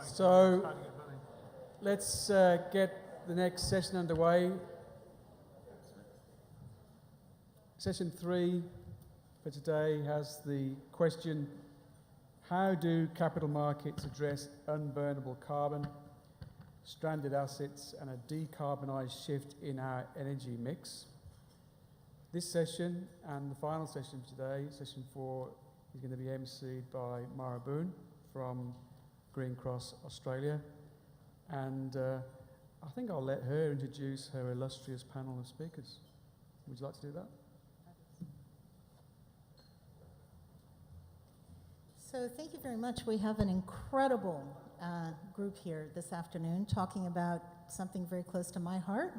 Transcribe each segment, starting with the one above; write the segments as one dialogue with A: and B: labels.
A: So let's get the next session underway. Session 3 for today has the question, how do capital markets address unburnable carbon, stranded assets and a decarbonised shift in our energy mix? This session and the final session today, session 4, is going to be emceed by Mara Boone from Green Cross Australia, and I think I'll let her introduce her illustrious panel of speakers. Would you like to do that?
B: So thank you very much. We have an incredible group here this afternoon talking about something very close to my heart.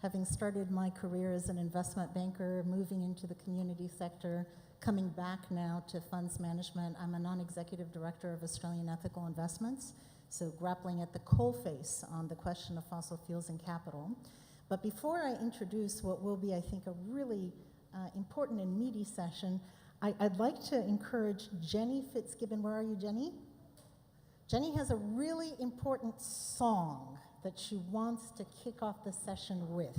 B: Having started my career as an investment banker, moving into the community sector, coming back now to funds management, I'm a non-executive director of Australian Ethical Investments, so grappling at the coalface on the question of fossil fuels and capital. But before I introduce what will be, I think, a really important and meaty session, I'd like to encourage Jenny Fitzgibbon. Where are you, Jenny? Jenny has a really important song that she wants to kick off the session with.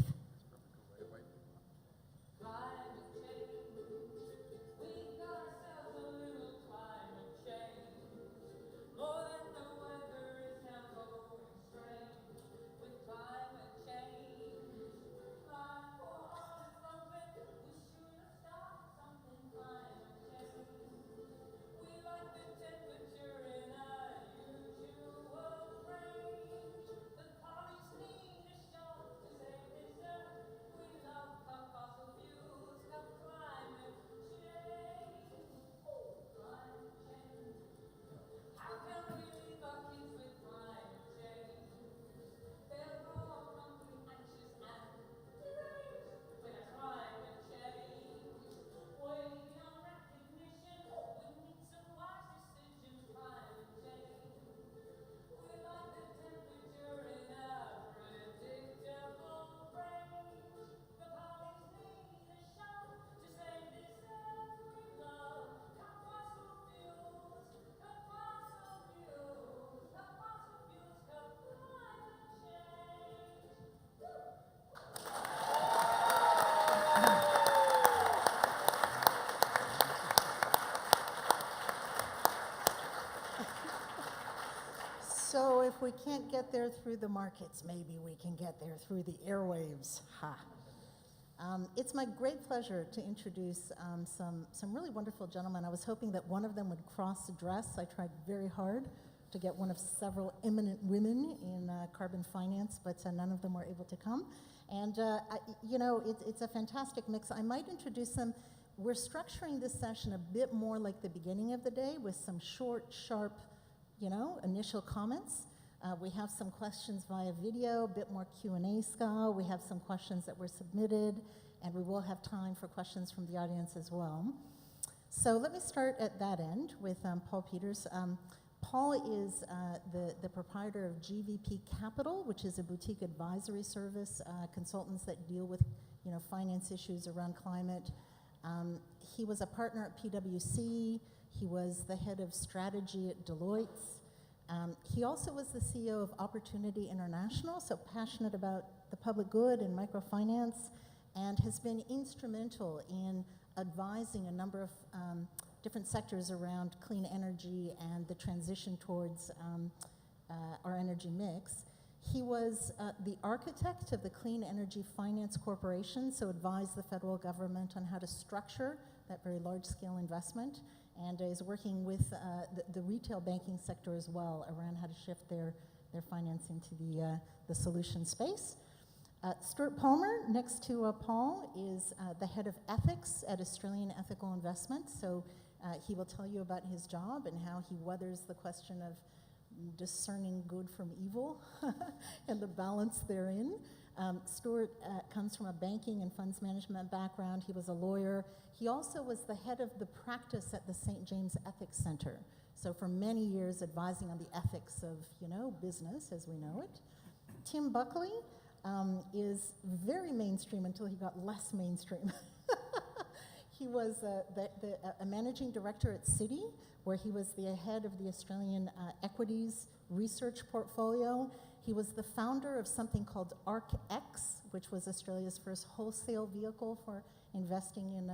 B: So if we can't get there through the markets, maybe we can get there through the airwaves. Ha! It's my great pleasure to introduce some really wonderful gentlemen. I was hoping that one of them would cross-dress. I tried very hard to get one of several eminent women in carbon finance, but none of them were able to come. And, it's a fantastic mix. I might introduce them. We're structuring this session a bit more like the beginning of the day with some short, sharp, initial comments. We have some questions via video, a bit more Q&A style. We have some questions that were submitted, and we will have time for questions from the audience as well. So let me start at that end with Paul Peters. Paul is the proprietor of GVP Capital, which is a boutique advisory service, consultants that deal with finance issues around climate. He was a partner at PwC. He was the head of strategy at Deloitte. He also was the CEO of Opportunity International, so passionate about the public good and microfinance, and has been instrumental in advising a number of different sectors around clean energy and the transition towards our energy mix. He was the architect of the Clean Energy Finance Corporation, so advised the federal government on how to structure that very large-scale investment, and is working with the retail banking sector as well around how to shift their financing to the solution space. Stuart Palmer, next to Paul, is the head of ethics at Australian Ethical Investments, so he will tell you about his job and how he weathers the question of discerning good from evil and the balance therein. Stuart comes from a banking and funds management background. He was a lawyer. He also was the head of the practice at the St. James Ethics Center. So for many years advising on the ethics of, business as we know it. Tim Buckley is very mainstream until he got less mainstream. He was a managing director at Citi, where he was the head of the Australian equities research portfolio. He was the founder of something called ARC-X, which was Australia's first wholesale vehicle for investing in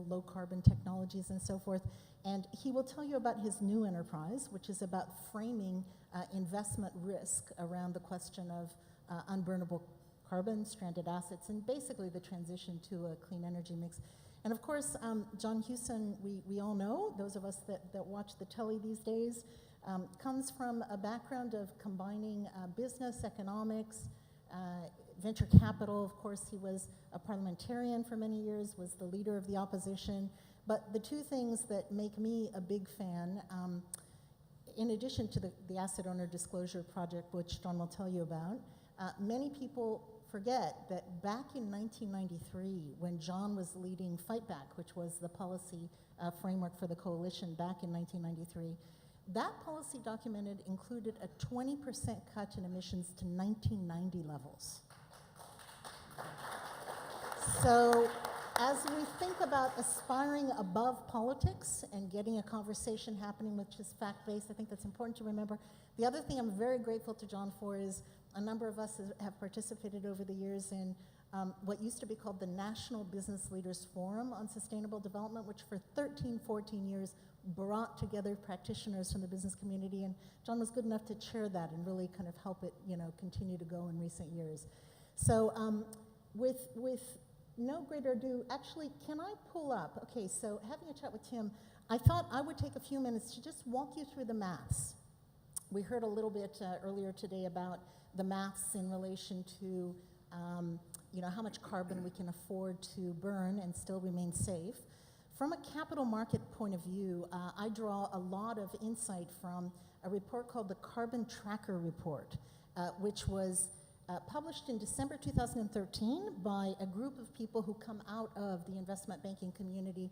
B: low carbon technologies and so forth. And he will tell you about his new enterprise, which is about framing investment risk around the question of unburnable carbon, stranded assets, and basically the transition to a clean energy mix. And of course, John Hewson, we all know, those of us that watch the telly these days, comes from a background of combining business, economics, venture capital. Of course, he was a parliamentarian for many years, was the leader of the opposition. But the two things that make me a big fan, in addition to the Asset Owner Disclosure Project, which John will tell you about, many people forget that back in 1993, when John was leading Fight Back, which was the policy framework for the coalition back in 1993, that policy document included a 20% cut in emissions to 1990 levels. So as we think about aspiring above politics and getting a conversation happening which is fact-based, I think that's important to remember. The other thing I'm very grateful to John for is a number of us have participated over the years in what used to be called the National Business Leaders Forum on Sustainable Development, which for 13, 14 years brought together practitioners from the business community, and John was good enough to chair that and really kind of help it, continue to go in recent years. So with no greater ado, actually, can I pull up? Okay, so having a chat with Tim, I thought I would take a few minutes to just walk you through the maths. We heard a little bit earlier today about the maths in relation to how much carbon we can afford to burn and still remain safe. From a capital market point of view, I draw a lot of insight from a report called the Carbon Tracker Report, which was published in December 2013 by a group of people who come out of the investment banking community,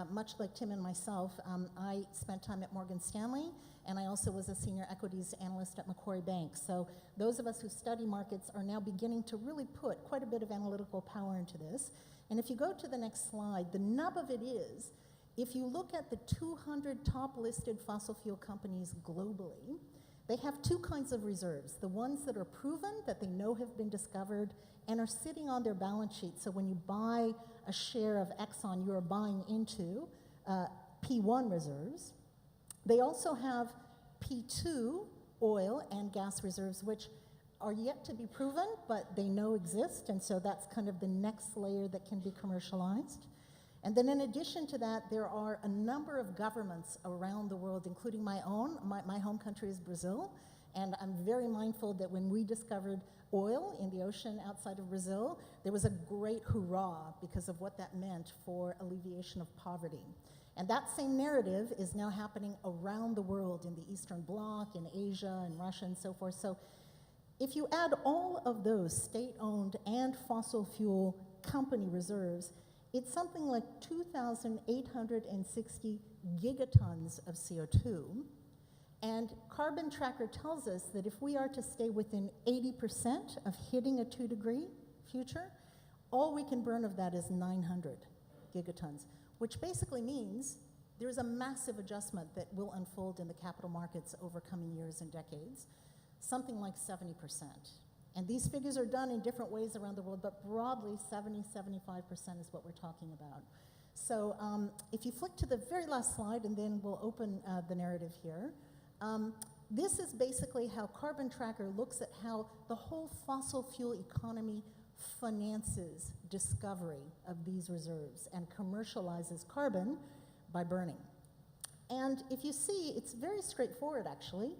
B: much like Tim and myself. I spent time at Morgan Stanley, and I also was a senior equities analyst at Macquarie Bank. So those of us who study markets are now beginning to really put quite a bit of analytical power into this. And if you go to the next slide, the nub of it is, if you look at the 200 top listed fossil fuel companies globally, they have two kinds of reserves. The ones that are proven, that they know have been discovered, and are sitting on their balance sheet. So when you buy a share of Exxon, you are buying into P1 reserves. They also have P2 oil and gas reserves, which are yet to be proven, but they know exist, and so that's kind of the next layer that can be commercialized. And then in addition to that, there are a number of governments around the world, including my own. My home country is Brazil, and I'm very mindful that when we discovered oil in the ocean outside of Brazil, there was a great hurrah because of what that meant for alleviation of poverty. And that same narrative is now happening around the world in the Eastern Bloc, in Asia, and Russia, and so forth. So if you add all of those state-owned and fossil fuel company reserves, it's something like 2,860 gigatons of CO2. And Carbon Tracker tells us that if we are to stay within 80% of hitting a 2-degree future, all we can burn of that is 900 gigatons, which basically means there's a massive adjustment that will unfold in the capital markets over coming years and decades, something like 70%. And these figures are done in different ways around the world, but broadly 70–75% is what we're talking about. So if you flick to the very last slide, and then we'll open the narrative here, this is basically how Carbon Tracker looks at how the whole fossil fuel economy finances discovery of these reserves and commercializes carbon by burning. And if you see, it's very straightforward, actually.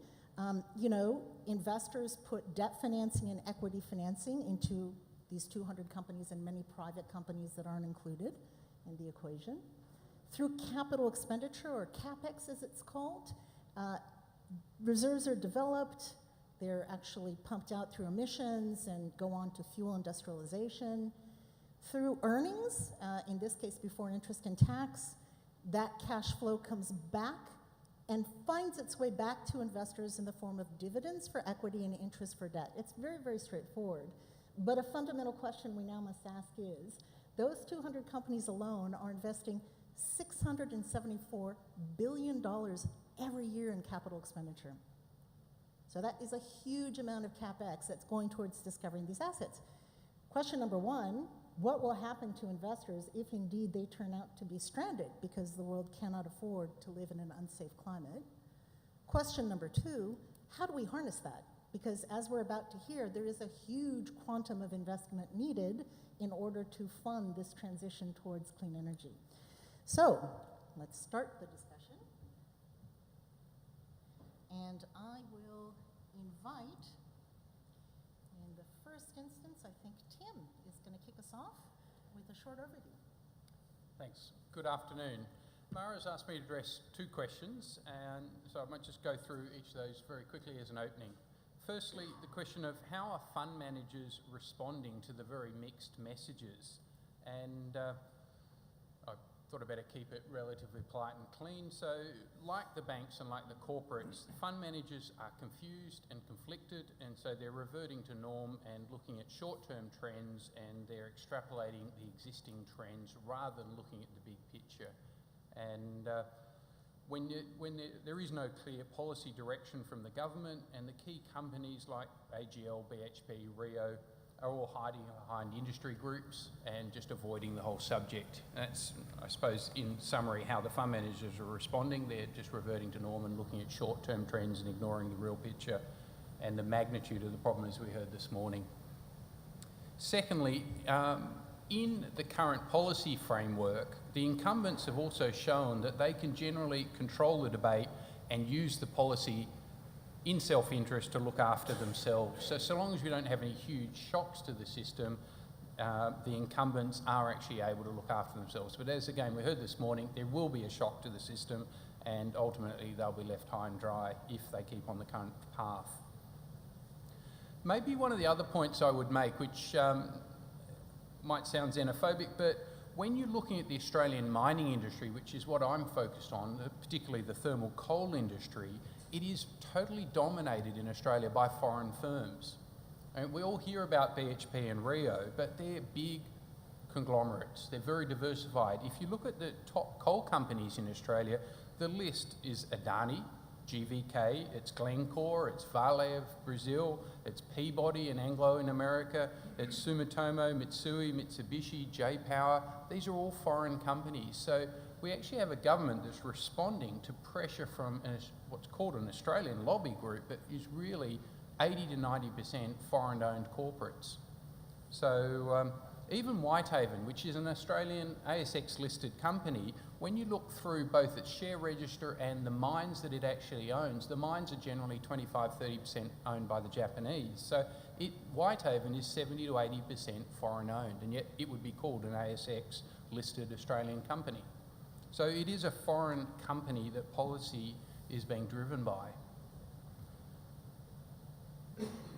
B: Investors put debt financing and equity financing into these 200 companies and many private companies that aren't included in the equation. Through capital expenditure, or CapEx as it's called, reserves are developed. They're actually pumped out through emissions and go on to fuel industrialization. Through earnings, in this case before interest and tax, that cash flow comes back and finds its way back to investors in the form of dividends for equity and interest for debt. It's very, very straightforward. But a fundamental question we now must ask is, Those 200 companies alone are investing $674 billion every year in capital expenditure. So that is a huge amount of CapEx that's going towards discovering these assets. Question number one, what will happen to investors if indeed they turn out to be stranded because the world cannot afford to live in an unsafe climate? Question number two, how do we harness that? Because as we're about to hear, there is a huge quantum of investment needed in order to fund this transition towards clean energy. So let's start the discussion. And I will invite, in the first instance, I think Tim is going to kick us off with a short overview.
C: Thanks. Good afternoon. Mara's asked me to address two questions, and so I might just go through each of those very quickly as an opening. Firstly, the question of how are fund managers responding to the very mixed messages? And I thought I'd better keep it relatively polite and clean. So like the banks and like the corporates, fund managers are confused and conflicted, and so they're reverting to norm and looking at short-term trends, and they're extrapolating the existing trends rather than looking at the big picture. And when there is no clear policy direction from the government, and the key companies like AGL, BHP, Rio are all hiding behind industry groups and just avoiding the whole subject. That's, I suppose, in summary, how the fund managers are responding. They're just reverting to norm and looking at short-term trends and ignoring the real picture and the magnitude of the problem, as we heard this morning. Secondly, in the current policy framework, the incumbents have also shown that they can generally control the debate and use the policy in self-interest to look after themselves. So long as we don't have any huge shocks to the system, the incumbents are actually able to look after themselves. But as again we heard this morning, there will be a shock to the system, and ultimately they'll be left high and dry if they keep on the current path. Maybe one of the other points I would make, which might sound xenophobic, but when you're looking at the Australian mining industry, which is what I'm focused on, particularly the thermal coal industry, it is totally dominated in Australia by foreign firms. And we all hear about BHP and Rio, but they're big conglomerates. They're very diversified. If you look at the top coal companies in Australia, the list is Adani, GVK, it's Glencore, it's Vale of Brazil, it's Peabody and Anglo in America, it's Sumitomo, Mitsui, Mitsubishi, J-Power. These are all foreign companies. So we actually have a government that's responding to pressure from what's called an Australian lobby group, but is really 80 to 90% foreign-owned corporates. So even Whitehaven, which is an Australian ASX-listed company, when you look through both its share register and the mines that it actually owns, the mines are generally 25-30% owned by the Japanese. So Whitehaven is 70 to 80% foreign-owned, and yet it would be called an ASX-listed Australian company. So it is a foreign company that policy is being driven by.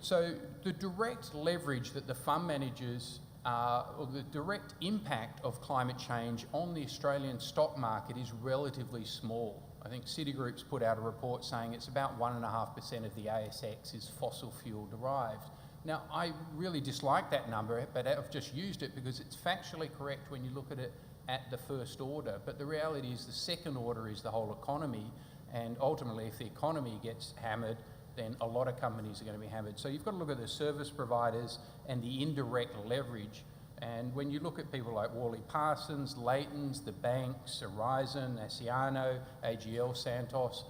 C: So the direct leverage that the fund managers or the direct impact of climate change on the Australian stock market is relatively small. I think Citigroup's put out a report saying it's about 1.5% of the ASX is fossil fuel derived. Now, I really dislike that number, but I've just used it because it's factually correct when you look at it at the first order. But the reality is the second order is the whole economy, and ultimately if the economy gets hammered, then a lot of companies are going to be hammered. So you've got to look at the service providers and the indirect leverage. And when you look at people like Worley Parsons, Leighton's, the banks, Horizon, Asiano, AGL, Santos,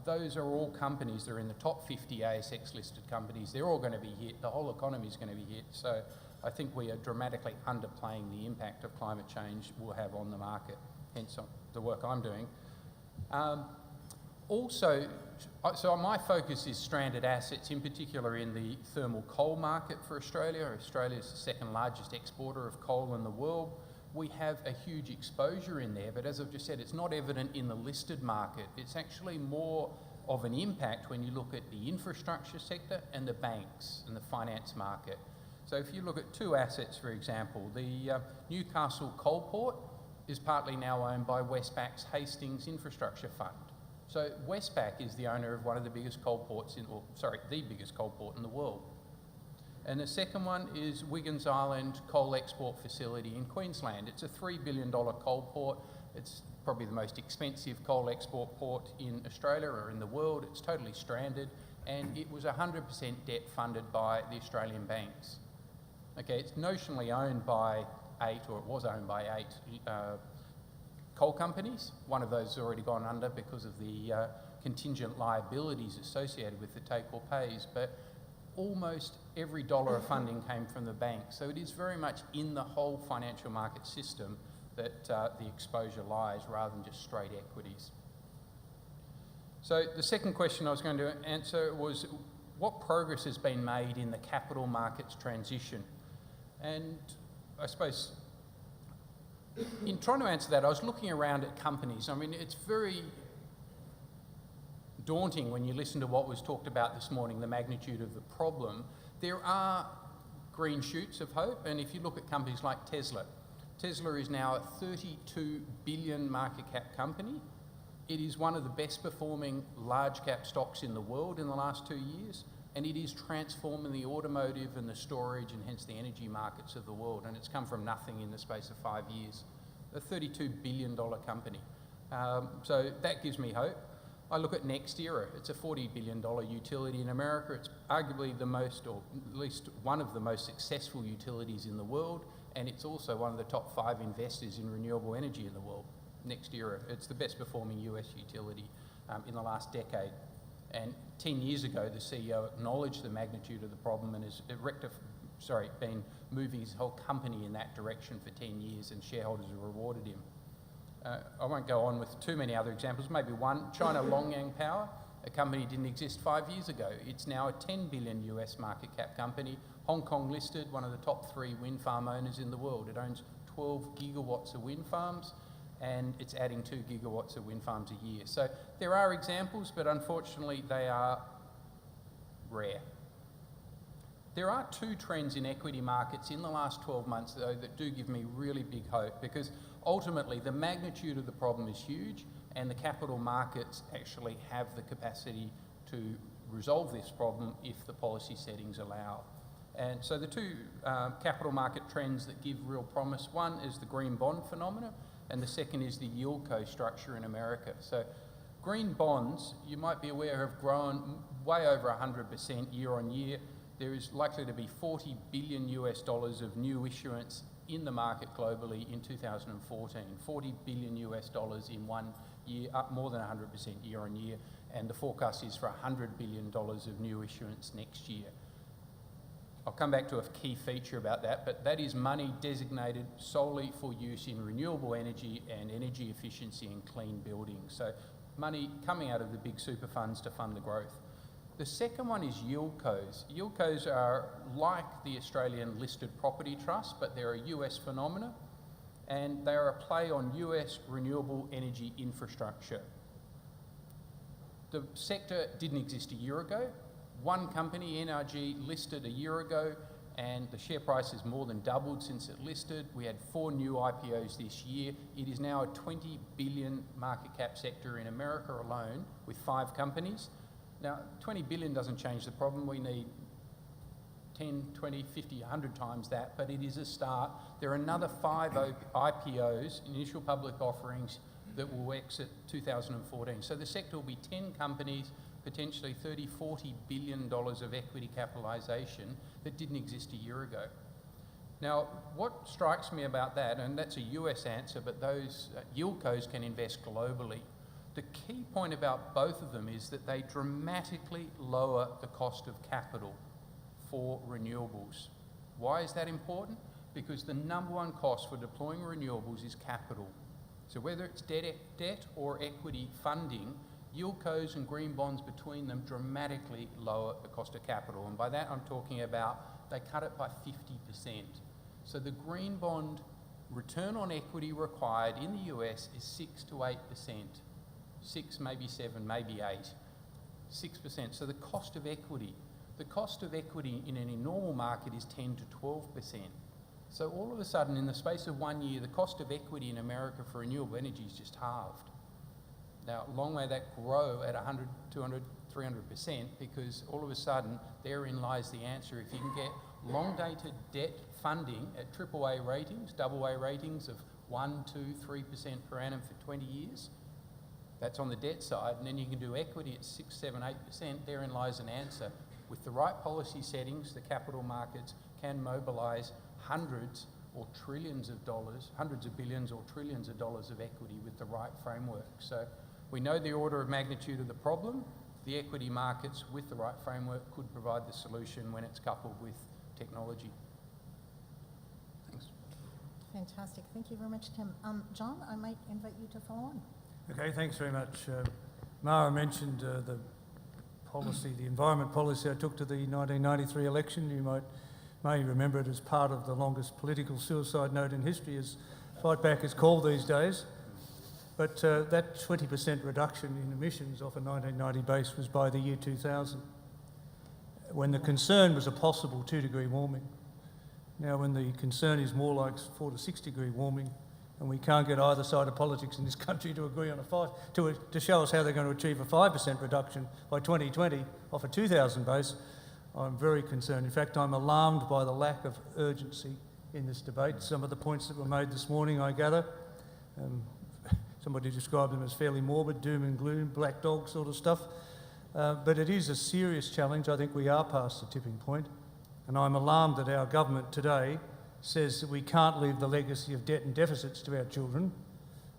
C: those are all companies that are in the top 50 ASX listed companies. They're all going to be hit. The whole economy is going to be hit. So I think we are dramatically underplaying the impact of climate change will have on the market, hence the work I'm doing. So my focus is stranded assets, in particular in the thermal coal market for Australia. Australia is the second largest exporter of coal in the world. We have a huge exposure in there, but as I've just said, it's not evident in the listed market. It's actually more of an impact when you look at the infrastructure sector and the banks and the finance market. So if you look at two assets, for example, the Newcastle Coal Port is partly now owned by Westpac's Hastings Infrastructure Fund. So Westpac is the owner of one of the biggest coal ports the biggest coal port in the world. And the second one is Wiggins Island Coal Export Facility in Queensland. It's a $3 billion coal port. It's probably the most expensive coal export port in Australia or in the world. It's totally stranded, and it was 100% debt funded by the Australian banks. Okay, it's notionally owned by it was owned by eight coal companies. One of those has already gone under because of the contingent liabilities associated with the take or pays, but almost every dollar of funding came from the bank. So it is very much in the whole financial market system that the exposure lies, rather than just straight equities. So the second question I was going to answer was, what progress has been made in the capital markets transition? And I suppose in trying to answer that, I was looking around at companies. I mean, it's very daunting when you listen to what was talked about this morning, the magnitude of the problem. There are green shoots of hope, and if you look at companies like Tesla, Tesla is now a 32 billion market cap company. It is one of the best performing large cap stocks in the world in the last 2 years, and it is transforming the automotive and the storage and hence the energy markets of the world, and it's come from nothing in the space of 5 years. A $32 billion company. So that gives me hope. I look at NextEra. It's a $40 billion utility in America. It's arguably the most, or at least one of the most successful utilities in the world, and it's also one of the top 5 investors in renewable energy in the world. NextEra. It's the best performing US utility in the last decade. And 10 years ago, the CEO acknowledged the magnitude of the problem and has been moving his whole company in that direction for 10 years, and shareholders have rewarded him. I won't go on with too many other examples. Maybe one, China Longyang Power, a company didn't exist 5 years ago. It's now a 10 billion US market cap company, Hong Kong listed, one of the top 3 wind farm owners in the world. It owns 12 gigawatts of wind farms, and it's adding 2 gigawatts of wind farms a year. So there are examples, but unfortunately they are rare. There are 2 trends in equity markets in the last 12 months, though, that do give me really big hope, because ultimately the magnitude of the problem is huge, and the capital markets actually have the capacity to resolve this problem if the policy settings allow. And so the 2 capital market trends that give real promise, one is the green bond phenomena, and the second is the yield co structure in America. So green bonds, you might be aware, have grown way over 100% year on year. There is likely to be $40 billion US of new issuance in the market globally in 2014. $40 billion US in 1 year, up more than 100% year on year, and the forecast is for $100 billion of new issuance next year. I'll come back to a key feature about that, but that is money designated solely for use in renewable energy and energy efficiency and clean buildings. So money coming out of the big super funds to fund the growth. The second one is yieldcos. Yieldcos are like the Australian listed property trust, but they're a US phenomena, and they are a play on US renewable energy infrastructure. The sector didn't exist a year ago. One company, NRG, listed a year ago, and the share price has more than doubled since it listed. We had 4 new IPOs this year. It is now a 20 billion market cap sector in America alone, with 5 companies. Now, 20 billion doesn't change the problem. We need 10, 20, 50, 100 times that, but it is a start. There are another 5 IPOs, initial public offerings, that will exit 2014. So the sector will be 10 companies, potentially 30, 40 billion dollars of equity capitalisation that didn't exist a year ago. Now, what strikes me about that, and that's a US answer, but those yieldcos can invest globally. The key point about both of them is that they dramatically lower the cost of capital for renewables. Why is that important? Because the number one cost for deploying renewables is capital. So whether it's debt or equity funding, yieldcos and green bonds between them dramatically lower the cost of capital. And by that I'm talking about they cut it by 50%. So the green bond return on equity required in the US is 6 to 8%. 6, maybe 7, maybe 8. 6%. So the cost of equity in any normal market is 10 to 12%. So all of a sudden, in the space of 1 year, the cost of equity in America for renewable energy is just halved. Now, long may that grow at 100, 200, 300%, because all of a sudden, therein lies the answer. If you can get long-dated debt funding at AAA ratings, AA ratings of 1, 2, 3% per annum for 20 years. That's on the debt side, and then you can do equity at 6, 7, 8%. Therein lies an answer. With the right policy settings, the capital markets can mobilise hundreds or trillions of dollars, hundreds of billions or trillions of dollars of equity with the right framework. So we know the order of magnitude of the problem. The equity markets with the right framework could provide the solution when it's coupled with technology. Thanks.
B: Fantastic. Thank you very much, Tim. John, I might invite you to follow on.
D: Okay, thanks very much. Mara mentioned the environment policy I took to the 1993 election. You may remember it as part of the longest political suicide note in history, as Fight Back is called these days. But that 20% reduction in emissions off a 1990 base was by the year 2000, when the concern was a possible 2-degree warming. Now, when the concern is more like 4 to 6 degree warming, and we can't get either side of politics in this country to agree on to show us how they're going to achieve a 5% reduction by 2020 off a 2000 base, I'm very concerned. In fact, I'm alarmed by the lack of urgency in this debate. Some of the points that were made this morning, I gather, somebody described them as fairly morbid, doom and gloom, black dog sort of stuff. But it is a serious challenge. I think we are past the tipping point. And I'm alarmed that our government today says that we can't leave the legacy of debt and deficits to our children.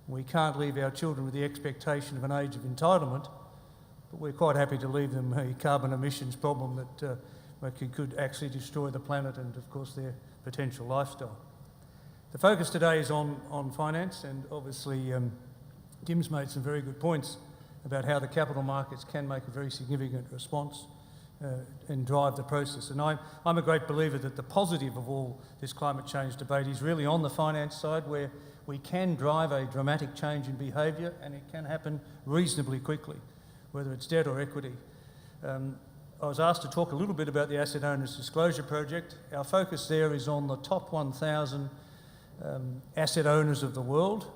D: We can't leave our children with the expectation of an age of entitlement, but we're quite happy to leave them a carbon emissions problem that could actually destroy the planet and, of course, their potential lifestyle. The focus today is on finance, and obviously Tim's made some very good points about how the capital markets can make a very significant response and drive the process. And I'm a great believer that the positive of all this climate change debate is really on the finance side, where we can drive a dramatic change in behaviour, and it can happen reasonably quickly, whether it's debt or equity. I was asked to talk a little bit about the Asset Owners Disclosure Project. Our focus there is on the top 1,000 asset owners of the world.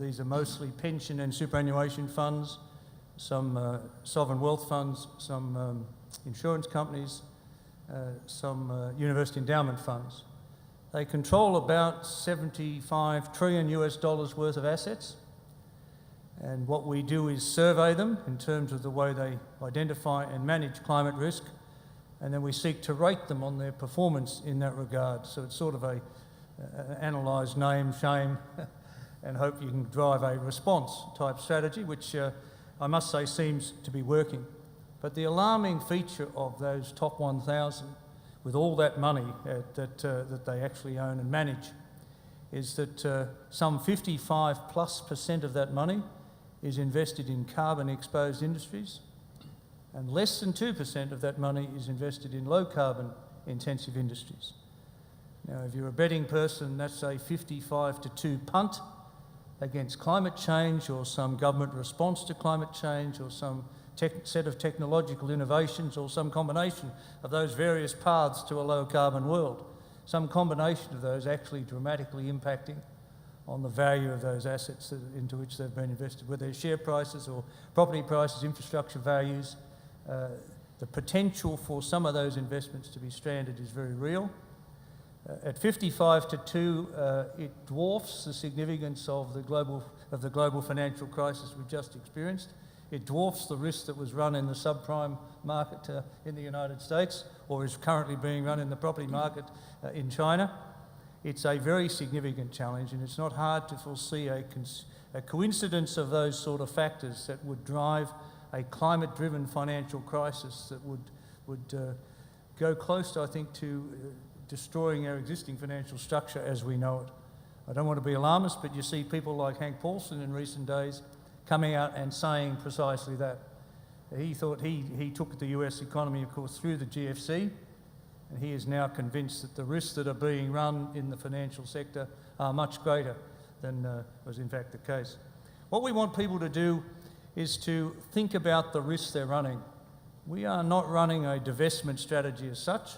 D: These are mostly pension and superannuation funds, some sovereign wealth funds, some insurance companies, some university endowment funds. They control about $75 trillion worth of assets. And what we do is survey them in terms of the way they identify and manage climate risk, and then we seek to rate them on their performance in that regard. So it's sort of a analyse, name, shame, and hope you can drive a response type strategy, which I must say seems to be working. But the alarming feature of those top 1,000, with all that money that they actually own and manage, is that some 55+% of that money is invested in carbon-exposed industries, and less than 2% of that money is invested in low-carbon-intensive industries. Now, if you're a betting person, that's a 55-2 punt against climate change or some government response to climate change or some set of technological innovations or some combination of those various paths to a low-carbon world. Some combination of those actually dramatically impacting on the value of those assets into which they've been invested, whether they're share prices or property prices, infrastructure values. The potential for some of those investments to be stranded is very real. At 55-2, it dwarfs the significance of the global financial crisis we've just experienced. It dwarfs the risk that was run in the subprime market in the United States, or is currently being run in the property market in China. It's a very significant challenge, and it's not hard to foresee a coincidence of those sort of factors that would drive a climate-driven financial crisis that would go close, I think, to destroying our existing financial structure as we know it. I don't want to be alarmist, but you see people like Hank Paulson in recent days coming out and saying precisely that. He thought he took the US economy, of course, through the GFC, and he is now convinced that the risks that are being run in the financial sector are much greater than was in fact the case. What we want people to do is to think about the risks they're running. We are not running a divestment strategy as such.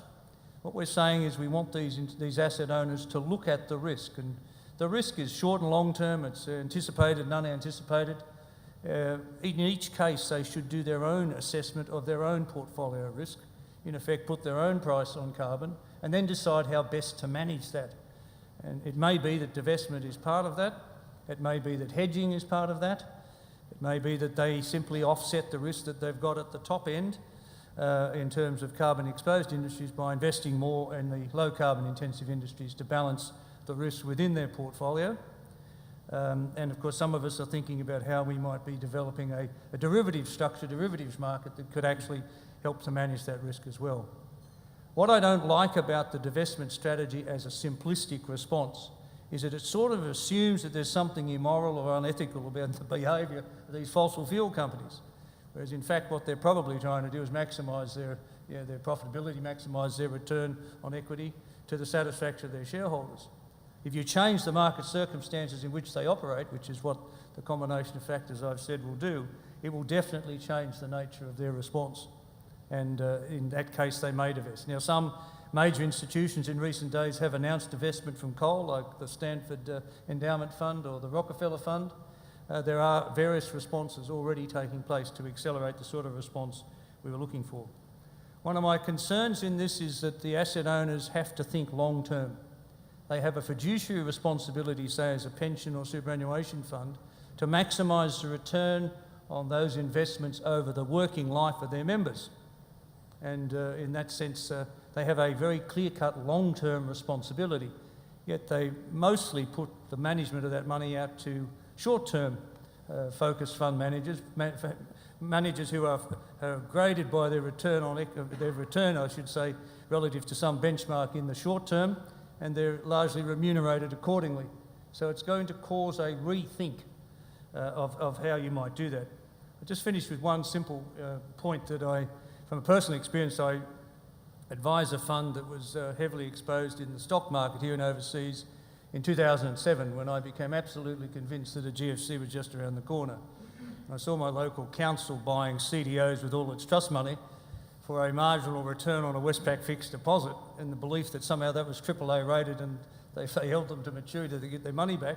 D: What we're saying is we want these asset owners to look at the risk, and the risk is short and long term, it's anticipated and unanticipated. In each case, they should do their own assessment of their own portfolio risk, in effect put their own price on carbon and then decide how best to manage that. And it may be that divestment is part of that. It may be that hedging is part of that. It may be that they simply offset the risk that they've got at the top end in terms of carbon exposed industries by investing more in the low carbon intensive industries to balance the risks within their portfolio. And of course, some of us are thinking about how we might be developing a derivatives market that could actually help to manage that risk as well. What I don't like about the divestment strategy as a simplistic response is that it sort of assumes that there's something immoral or unethical about the behaviour of these fossil fuel companies, whereas in fact what they're probably trying to do is maximise their profitability, maximise their return on equity to the satisfaction of their shareholders. If you change the market circumstances in which they operate, which is what the combination of factors I've said will do, it will definitely change the nature of their response. And in that case, they may divest. Now, some major institutions in recent days have announced divestment from coal, like the Stanford Endowment Fund or the Rockefeller Fund. There are various responses already taking place to accelerate the sort of response we were looking for. One of my concerns in this is that the asset owners have to think long term. They have a fiduciary responsibility, say as a pension or superannuation fund, to maximise the return on those investments over the working life of their members. And in that sense, they have a very clear-cut long-term responsibility, yet they mostly put the management of that money out to short-term focused fund managers, managers who are graded by their return, relative to some benchmark in the short term, and they're largely remunerated accordingly. So it's going to cause a rethink of how you might do that. I'll just finish with one simple point that from a personal experience, I advised a fund that was heavily exposed in the stock market here and overseas in 2007, when I became absolutely convinced that a GFC was just around the corner. I saw my local council buying CDOs with all its trust money for a marginal return on a Westpac fixed deposit, in the belief that somehow that was AAA rated and they held them to maturity to get their money back.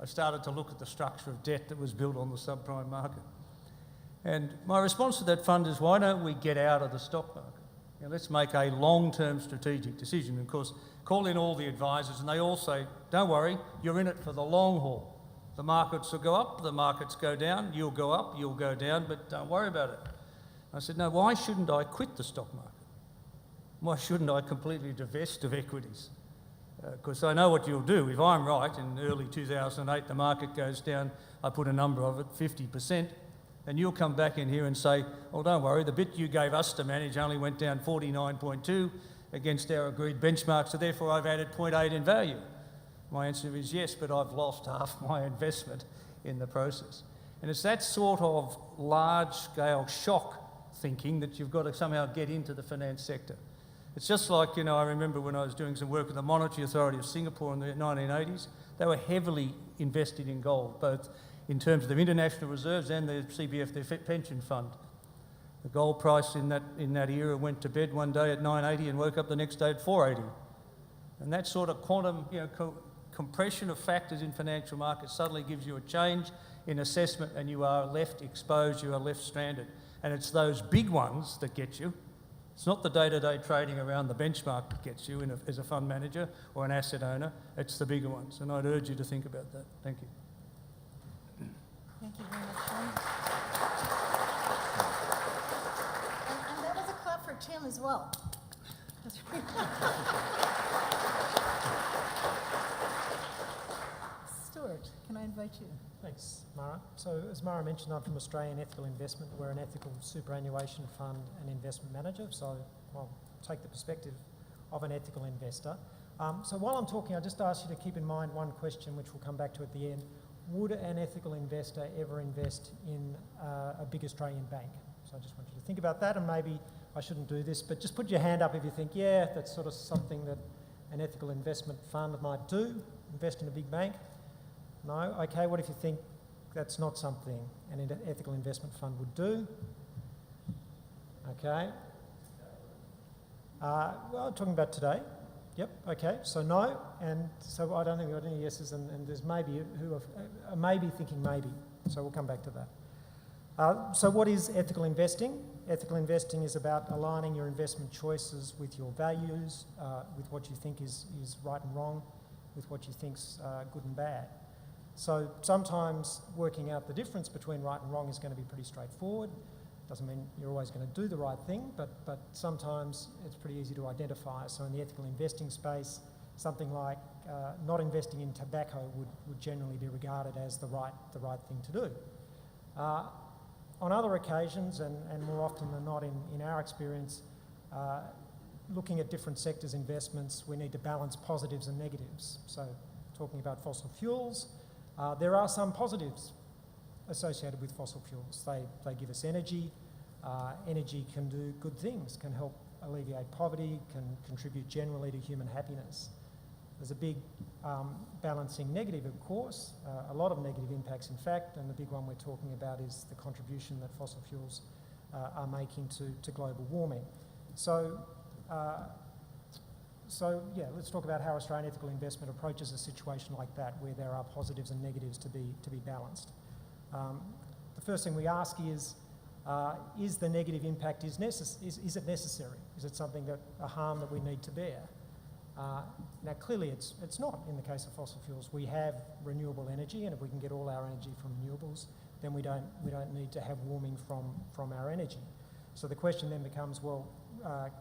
D: I started to look at the structure of debt that was built on the subprime market. And my response to that fund is, why don't we get out of the stock market? You know, let's make a long-term strategic decision. Of course, call in all the advisors and they all say, don't worry, you're in it for the long haul. The markets will go up, the markets go down, you'll go up, you'll go down, but don't worry about it. I said, no, why shouldn't I quit the stock market? Why shouldn't I completely divest of equities? Because I know what you'll do. If I'm right, in early 2008 the market goes down, I put a number of it, 50%, and you'll come back in here and say, oh, don't worry, the bit you gave us to manage only went down 49.2 against our agreed benchmark, so therefore I've added 0.8 in value. My answer is yes, but I've lost half my investment in the process. And it's that sort of large-scale shock thinking that you've got to somehow get into the finance sector. It's just like, I remember when I was doing some work with the Monetary Authority of Singapore in the 1980s, they were heavily invested in gold, both in terms of their international reserves and their CBF, their pension fund. The gold price in that era went to bed one day at 980 and woke up the next day at 480. And that sort of quantum, compression of factors in financial markets suddenly gives you a change in assessment and you are left exposed, you are left stranded. And it's those big ones that get you. It's not the day-to-day trading around the benchmark that gets you as a fund manager or an asset owner. It's the bigger ones. And I'd urge you to think about that. Thank you.
B: Thank you very much, Sean. And that was a clap for Tim as well. That's right. Stuart, can I invite you?
E: Thanks, Mara. So as Mara mentioned, I'm from Australian Ethical Investment. We're an ethical superannuation fund and investment manager, so I'll take the perspective of an ethical investor. So while I'm talking, I'll just ask you to keep in mind one question, which we'll come back to at the end. Would an ethical investor ever invest in a big Australian bank? So I just want you to think about that, and maybe I shouldn't do this, but just put your hand up if you think, yeah, that's sort of something that an ethical investment fund might do, invest in a big bank. No? Okay, what if you think that's not something an ethical investment fund would do? Okay. Well, I'm talking about today. Yep, okay, so no, and so I don't think we've got any yeses, and there's maybe who are maybe thinking maybe, so we'll come back to that. So what is ethical investing? Ethical investing is about aligning your investment choices with your values, with what you think is right and wrong, with what you think's good and bad. So sometimes working out the difference between right and wrong is going to be pretty straightforward. Doesn't mean you're always going to do the right thing, but sometimes it's pretty easy to identify. So in the ethical investing space, something like not investing in tobacco would generally be regarded as the right thing to do. On other occasions, and more often than not in our experience, looking at different sectors' investments, we need to balance positives and negatives. So talking about fossil fuels, there are some positives associated with fossil fuels. They give us energy. Energy can do good things, can help alleviate poverty, can contribute generally to human happiness. There's a big balancing negative, of course, a lot of negative impacts in fact, and the big one we're talking about is the contribution that fossil fuels are making to global warming. So yeah, let's talk about how Australian ethical investment approaches a situation like that, where there are positives and negatives to be balanced. The first thing we ask is the negative impact, is it necessary? Is it something a harm that we need to bear? Now clearly it's not in the case of fossil fuels. We have renewable energy, and if we can get all our energy from renewables, then we don't need to have warming from our energy. So the question then becomes, well,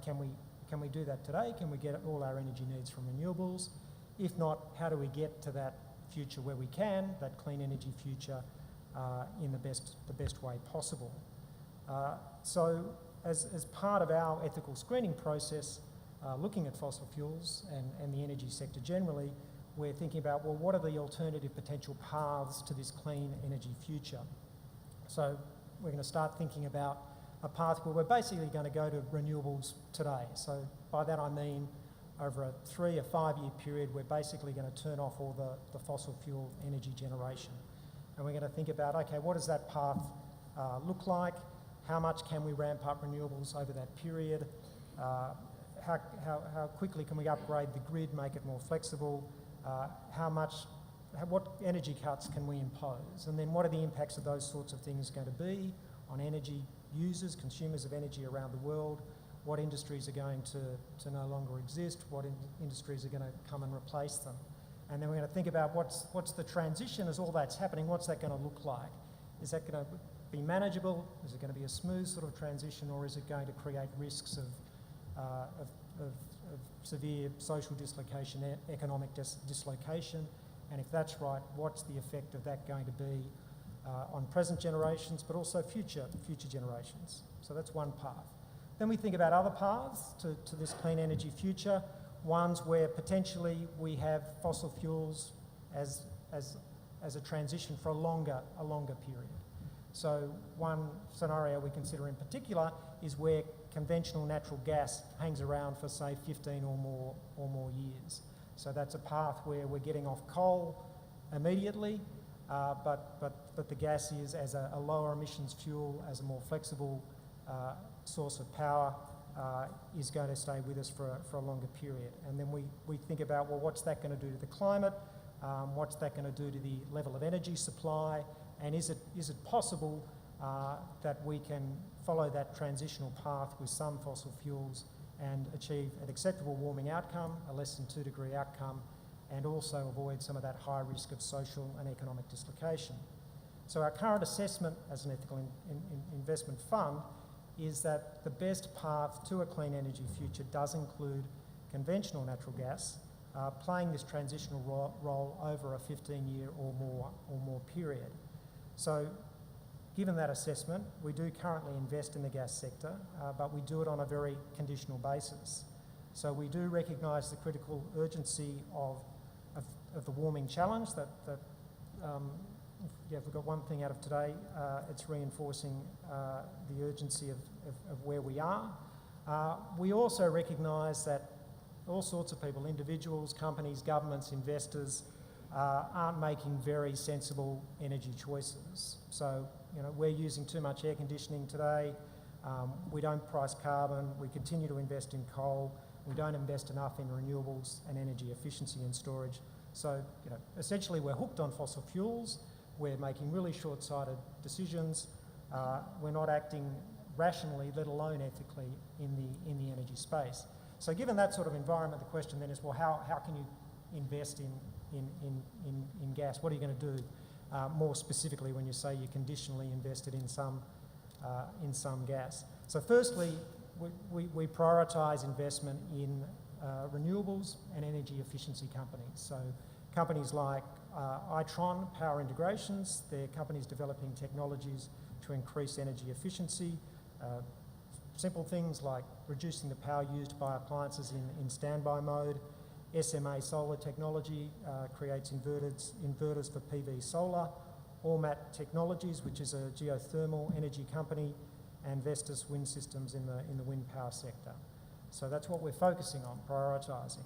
E: can we do that today? Can we get all our energy needs from renewables? If not, how do we get to that future where we can, that clean energy future, in the best way possible? So as part of our ethical screening process, looking at fossil fuels and the energy sector generally, we're thinking about, well, what are the alternative potential paths to this clean energy future? So we're going to start thinking about a path where we're basically going to go to renewables today. So by that I mean over a 3 or 5 year period, we're basically going to turn off all the fossil fuel energy generation. And we're going to think about, okay, what does that path look like? How much can we ramp up renewables over that period? How quickly can we upgrade the grid, make it more flexible? What energy cuts can we impose? And then what are the impacts of those sorts of things going to be on energy users, consumers of energy around the world? What industries are going to no longer exist? What industries are going to come and replace them? And then we're going to think about what's the transition as all that's happening, what's that going to look like? Is that going to be manageable? Is it going to be a smooth sort of transition, or is it going to create risks of severe social dislocation, economic dislocation? And if that's right, what's the effect of that going to be on present generations, but also future generations? So that's one path. Then we think about other paths to this clean energy future, ones where potentially we have fossil fuels as a transition for a longer period. So one scenario we consider in particular is where conventional natural gas hangs around for, say, 15 or more years. So that's a path where we're getting off coal immediately, but the gas is as a lower emissions fuel, as a more flexible source of power, is going to stay with us for a longer period. And then we think about, well, what's that going to do to the climate? What's that going to do to the level of energy supply? And is it possible that we can follow that transitional path with some fossil fuels and achieve an acceptable warming outcome, a less than 2 degree outcome, and also avoid some of that high risk of social and economic dislocation? So our current assessment as an ethical investment fund is that the best path to a clean energy future does include conventional natural gas, playing this transitional role over a 15-year or more period. So given that assessment, we do currently invest in the gas sector, but we do it on a very conditional basis. So we do recognise the critical urgency of the warming challenge if we've got one thing out of today, it's reinforcing the urgency of where we are. We also recognise that all sorts of people, individuals, companies, governments, investors, aren't making very sensible energy choices. So, we're using too much air conditioning today. We don't price carbon. We continue to invest in coal. We don't invest enough in renewables and energy efficiency and storage. So, essentially we're hooked on fossil fuels. We're making really short-sighted decisions. we're not acting rationally, let alone ethically, in the energy space. So given that sort of environment, the question then is, well, how can you invest in gas? What are you going to do more specifically when you say you conditionally invested in some gas? So firstly, we prioritise investment in renewables and energy efficiency companies. So companies like Itron Power Integrations, they're companies developing technologies to increase energy efficiency. Simple things like reducing the power used by appliances in standby mode. SMA Solar Technology creates inverters for PV solar. Ormat Technologies, which is a geothermal energy company, and Vestas Wind Systems in the wind power sector. So that's what we're focusing on, prioritising.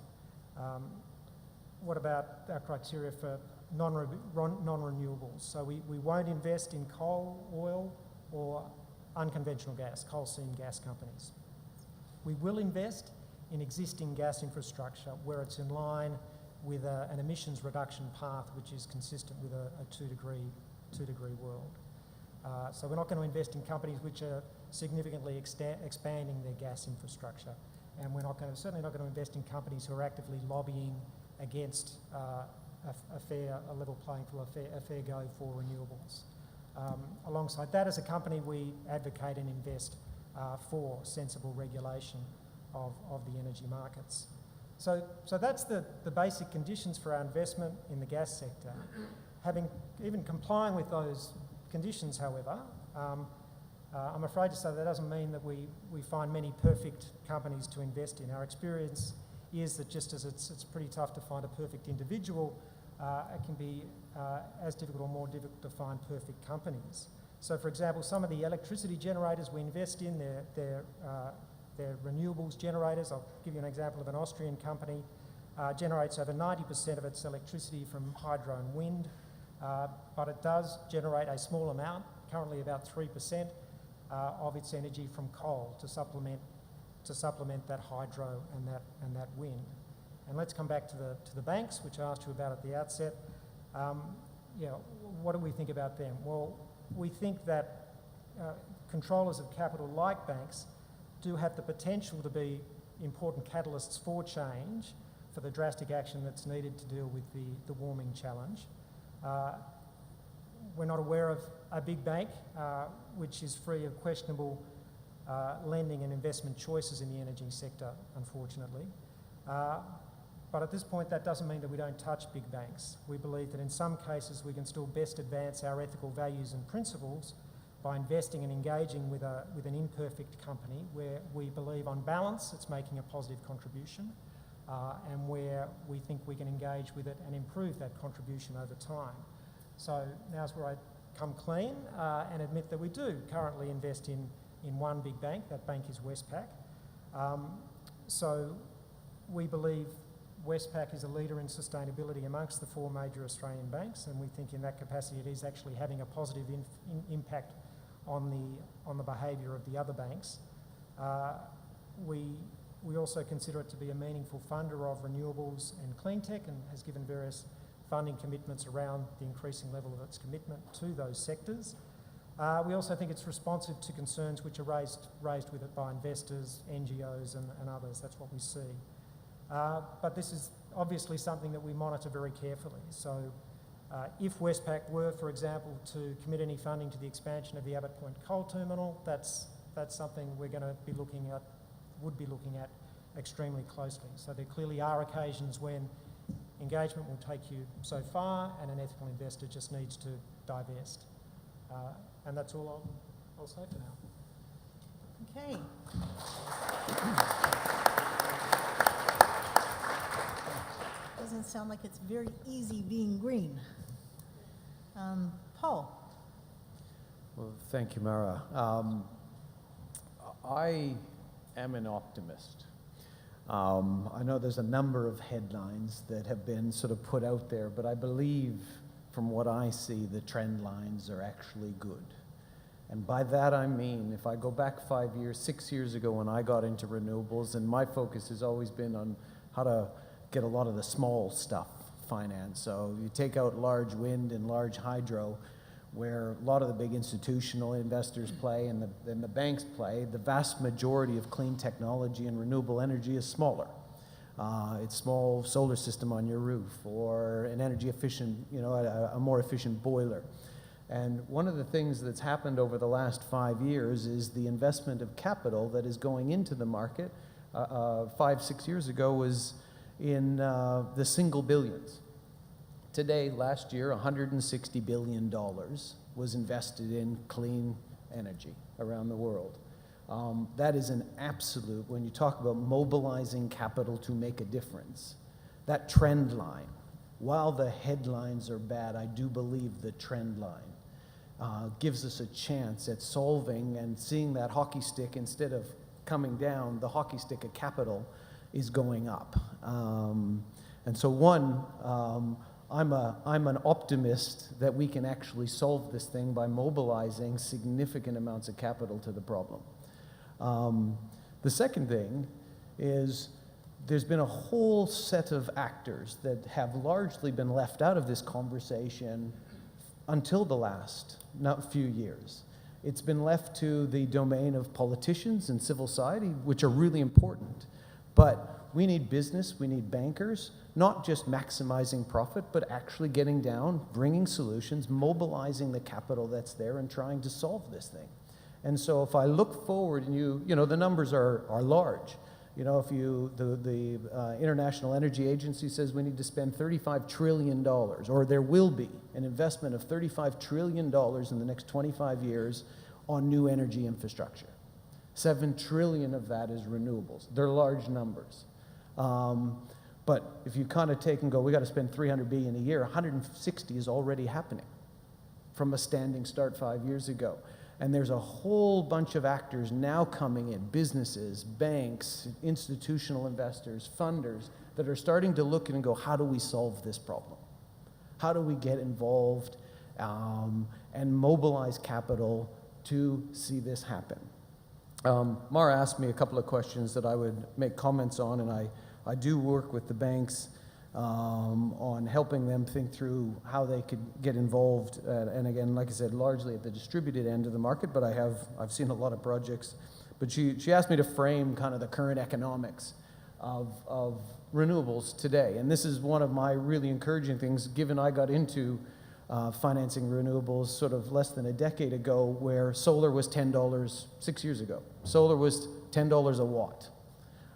E: What about our criteria for non-renewables? So we won't invest in coal, oil, or unconventional gas, coal seam gas companies. We will invest in existing gas infrastructure where it's in line with an emissions reduction path which is consistent with a 2 degree world. So we're not going to invest in companies which are significantly expanding their gas infrastructure, and we're certainly not going to invest in companies who are actively lobbying against a level playing field, a fair go for renewables. Alongside that, as a company, we advocate and invest for sensible regulation of the energy markets. So that's the basic conditions for our investment in the gas sector. Even complying with those conditions, however, I'm afraid to say that doesn't mean that we find many perfect companies to invest in. Our experience is that just as it's pretty tough to find a perfect individual, it can be as difficult or more difficult to find perfect companies. So, for example, some of the electricity generators we invest in, they're renewables generators. I'll give you an example of an Austrian company. Generates over 90% of its electricity from hydro and wind, but it does generate a small amount, currently about 3%, of its energy from coal to supplement that hydro and that wind. And let's come back to the banks, which I asked you about at the outset. What do we think about them? Well, we think that controllers of capital like banks do have the potential to be important catalysts for change, for the drastic action that's needed to deal with the warming challenge. We're not aware of a big bank which is free of questionable lending and investment choices in the energy sector, unfortunately. But at this point, that doesn't mean that we don't touch big banks. We believe that in some cases we can still best advance our ethical values and principles by investing and engaging with an imperfect company where we believe on balance it's making a positive contribution, and where we think we can engage with it and improve that contribution over time. So now's where I come clean and admit that we do currently invest in one big bank. That bank is Westpac. So we believe Westpac is a leader in sustainability amongst the 4 major Australian banks, and we think in that capacity it is actually having a positive impact on the behaviour of the other banks. We also consider it to be a meaningful funder of renewables and clean tech, and has given various funding commitments around the increasing level of its commitment to those sectors. We also think it's responsive to concerns which are raised with it by investors, NGOs and others. That's what we see. But this is obviously something that we monitor very carefully. So if Westpac were, for example, to commit any funding to the expansion of the Abbott Point coal terminal, that's something we're going to be looking at extremely closely. So there clearly are occasions when engagement will take you so far and an ethical investor just needs to divest. And that's all I'll say for now.
B: Okay. Doesn't sound like it's very easy being green. Paul.
F: Well, thank you, Mara. I am an optimist. I know there's a number of headlines that have been sort of put out there, but I believe from what I see, the trend lines are actually good. And by that I mean, if I go back 5 years, 6 years ago when I got into renewables, and my focus has always been on how to get a lot of the small stuff financed. So you take out large wind and large hydro, where a lot of the big institutional investors play and the banks play, the vast majority of clean technology and renewable energy is smaller. It's small solar system on your roof, or an energy efficient, a more efficient boiler. And one of the things that's happened over the last 5 years is the investment of capital that is going into the market 5-6 years ago was in the single billions. Today, last year, $160 billion was invested in clean energy around the world. That is an absolute, when you talk about mobilizing capital to make a difference, that trend line, while the headlines are bad, I do believe the trend line gives us a chance at solving and seeing that hockey stick, instead of coming down, the hockey stick of capital is going up. And so I'm an optimist that we can actually solve this thing by mobilizing significant amounts of capital to the problem. The second thing is there's been a whole set of actors that have largely been left out of this conversation until the last few years. It's been left to the domain of politicians and civil society, which are really important. But we need business, we need bankers, not just maximizing profit, but actually getting down, bringing solutions, mobilizing the capital that's there and trying to solve this thing. And so if I look forward, and the numbers are large. If the International Energy Agency says we need to spend $35 trillion, or there will be an investment of $35 trillion in the next 25 years on new energy infrastructure. 7 trillion of that is renewables. They're large numbers. But if you kind of take and go, we got to spend $300 billion a year, 160 is already happening from a standing start 5 years ago. And there's a whole bunch of actors now coming in, businesses, banks, institutional investors, funders, that are starting to look and go, how do we solve this problem? How do we get involved and mobilize capital to see this happen? Mara asked me a couple of questions that I would make comments on, and I do work with the banks on helping them think through how they could get involved. And again, like I said, largely at the distributed end of the market, but I've seen a lot of projects. But she asked me to frame kind of the current economics of renewables today. And this is one of my really encouraging things, given I got into financing renewables sort of less than a decade ago, where solar was $10 6 years ago. Solar was $10 a watt.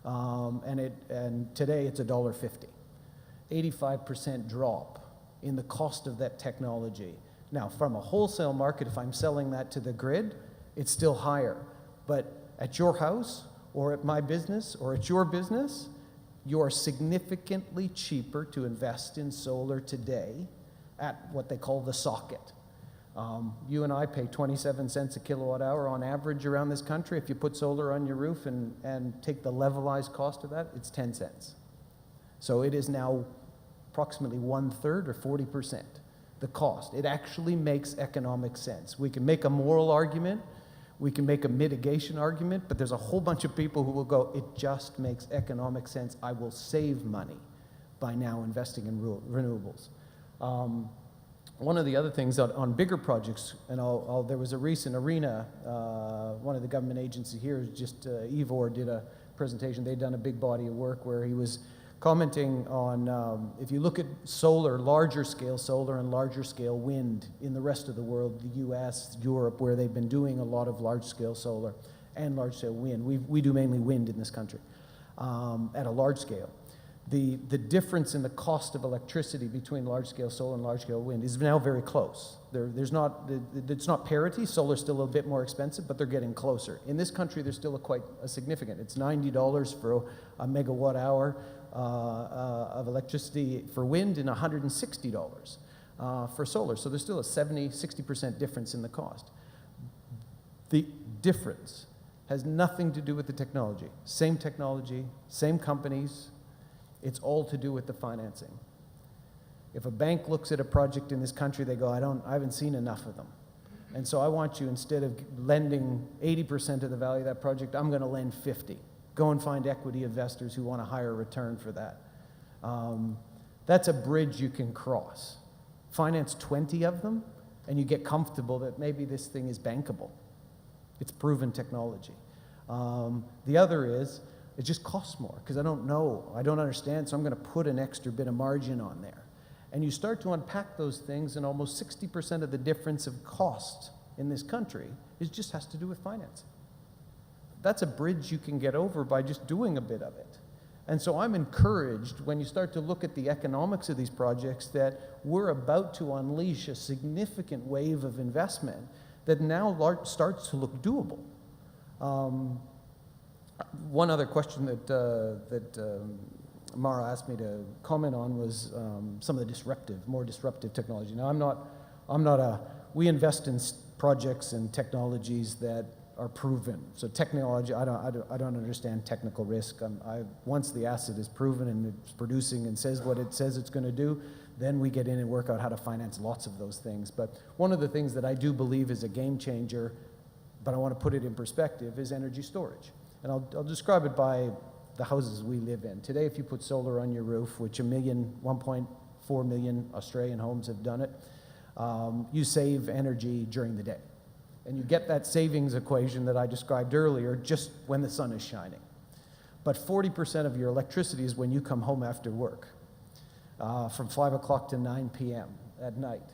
F: And today it's $1.50. 85% drop in the cost of that technology. Now, from a wholesale market, if I'm selling that to the grid, it's still higher. But at your house, or at my business, or at your business, you are significantly cheaper to invest in solar today at what they call the socket. You and I pay 27 cents a kilowatt hour on average around this country. If you put solar on your roof and take the levelized cost of that, it's 10 cents. So it is now approximately 1/3 or 40% the cost. It actually makes economic sense. We can make a moral argument, we can make a mitigation argument, but there's a whole bunch of people who will go, it just makes economic sense. I will save money by now investing in renewables. One of the other things on bigger projects, and there was a recent ARENA, one of the government agencies here, just Ivor did a presentation. They'd done a big body of work where he was commenting on, if you look at solar, larger scale solar and larger scale wind in the rest of the world, the US, Europe, where they've been doing a lot of large scale solar and large scale wind. We do mainly wind in this country at a large scale. The difference in the cost of electricity between large scale solar and large scale wind is now very close. It's not parity. Solar's still a little bit more expensive, but they're getting closer. In this country, there's still quite a significant. It's $90 for a megawatt hour of electricity for wind and $160 for solar. So there's still a 60% difference in the cost. The difference has nothing to do with the technology. Same technology, same companies. It's all to do with the financing. If a bank looks at a project in this country, they go, I haven't seen enough of them. And so I want you, instead of lending 80% of the value of that project, I'm going to lend 50. Go and find equity investors who want a higher return for that. That's a bridge you can cross. Finance 20 of them, and you get comfortable that maybe this thing is bankable. It's proven technology. The other is, it just costs more because I don't know, I don't understand, so I'm going to put an extra bit of margin on there. And you start to unpack those things, and almost 60% of the difference of cost in this country just has to do with financing. That's a bridge you can get over by just doing a bit of it. And so I'm encouraged when you start to look at the economics of these projects that we're about to unleash a significant wave of investment that now starts to look doable. One other question that Mara asked me to comment on was some of the more disruptive technology. Now, we invest in projects and technologies that are proven. So technology, I don't understand technical risk. Once the asset is proven and it's producing and says what it says it's going to do, then we get in and work out how to finance lots of those things. But one of the things that I do believe is a game changer, but I want to put it in perspective, is energy storage. And I'll describe it by the houses we live in. Today, if you put solar on your roof, which 1.4 million Australian homes have done it, you save energy during the day. And you get that savings equation that I described earlier just when the sun is shining. But 40% of your electricity is when you come home after work, from 5 o'clock to 9 p.m. at night.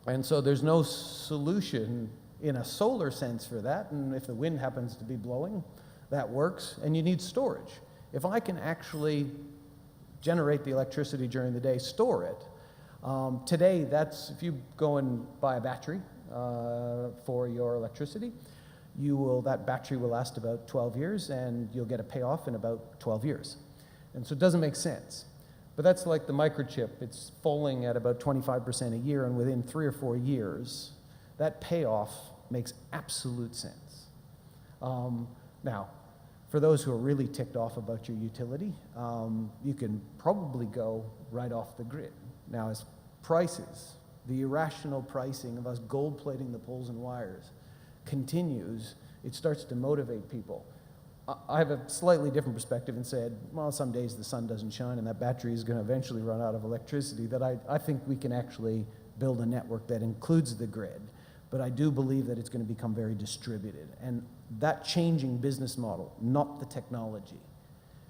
F: And so there's no solution in a solar sense for that, and if the wind happens to be blowing, that works, and you need storage. If I can actually generate the electricity during the day, store it, today that's, if you go and buy a battery for your electricity, that battery will last about 12 years, and you'll get a payoff in about 12 years. And so it doesn't make sense. But that's like the microchip. It's falling at about 25% a year, and within 3 or 4 years, that payoff makes absolute sense. Now, for those who are really ticked off about your utility, you can probably go right off the grid. Now, as prices, the irrational pricing of us gold-plating the poles and wires continues, it starts to motivate people. I have a slightly different perspective and said, well, some days the sun doesn't shine and that battery is going to eventually run out of electricity, that I think we can actually build a network that includes the grid. But I do believe that it's going to become very distributed. And that changing business model, not the technology.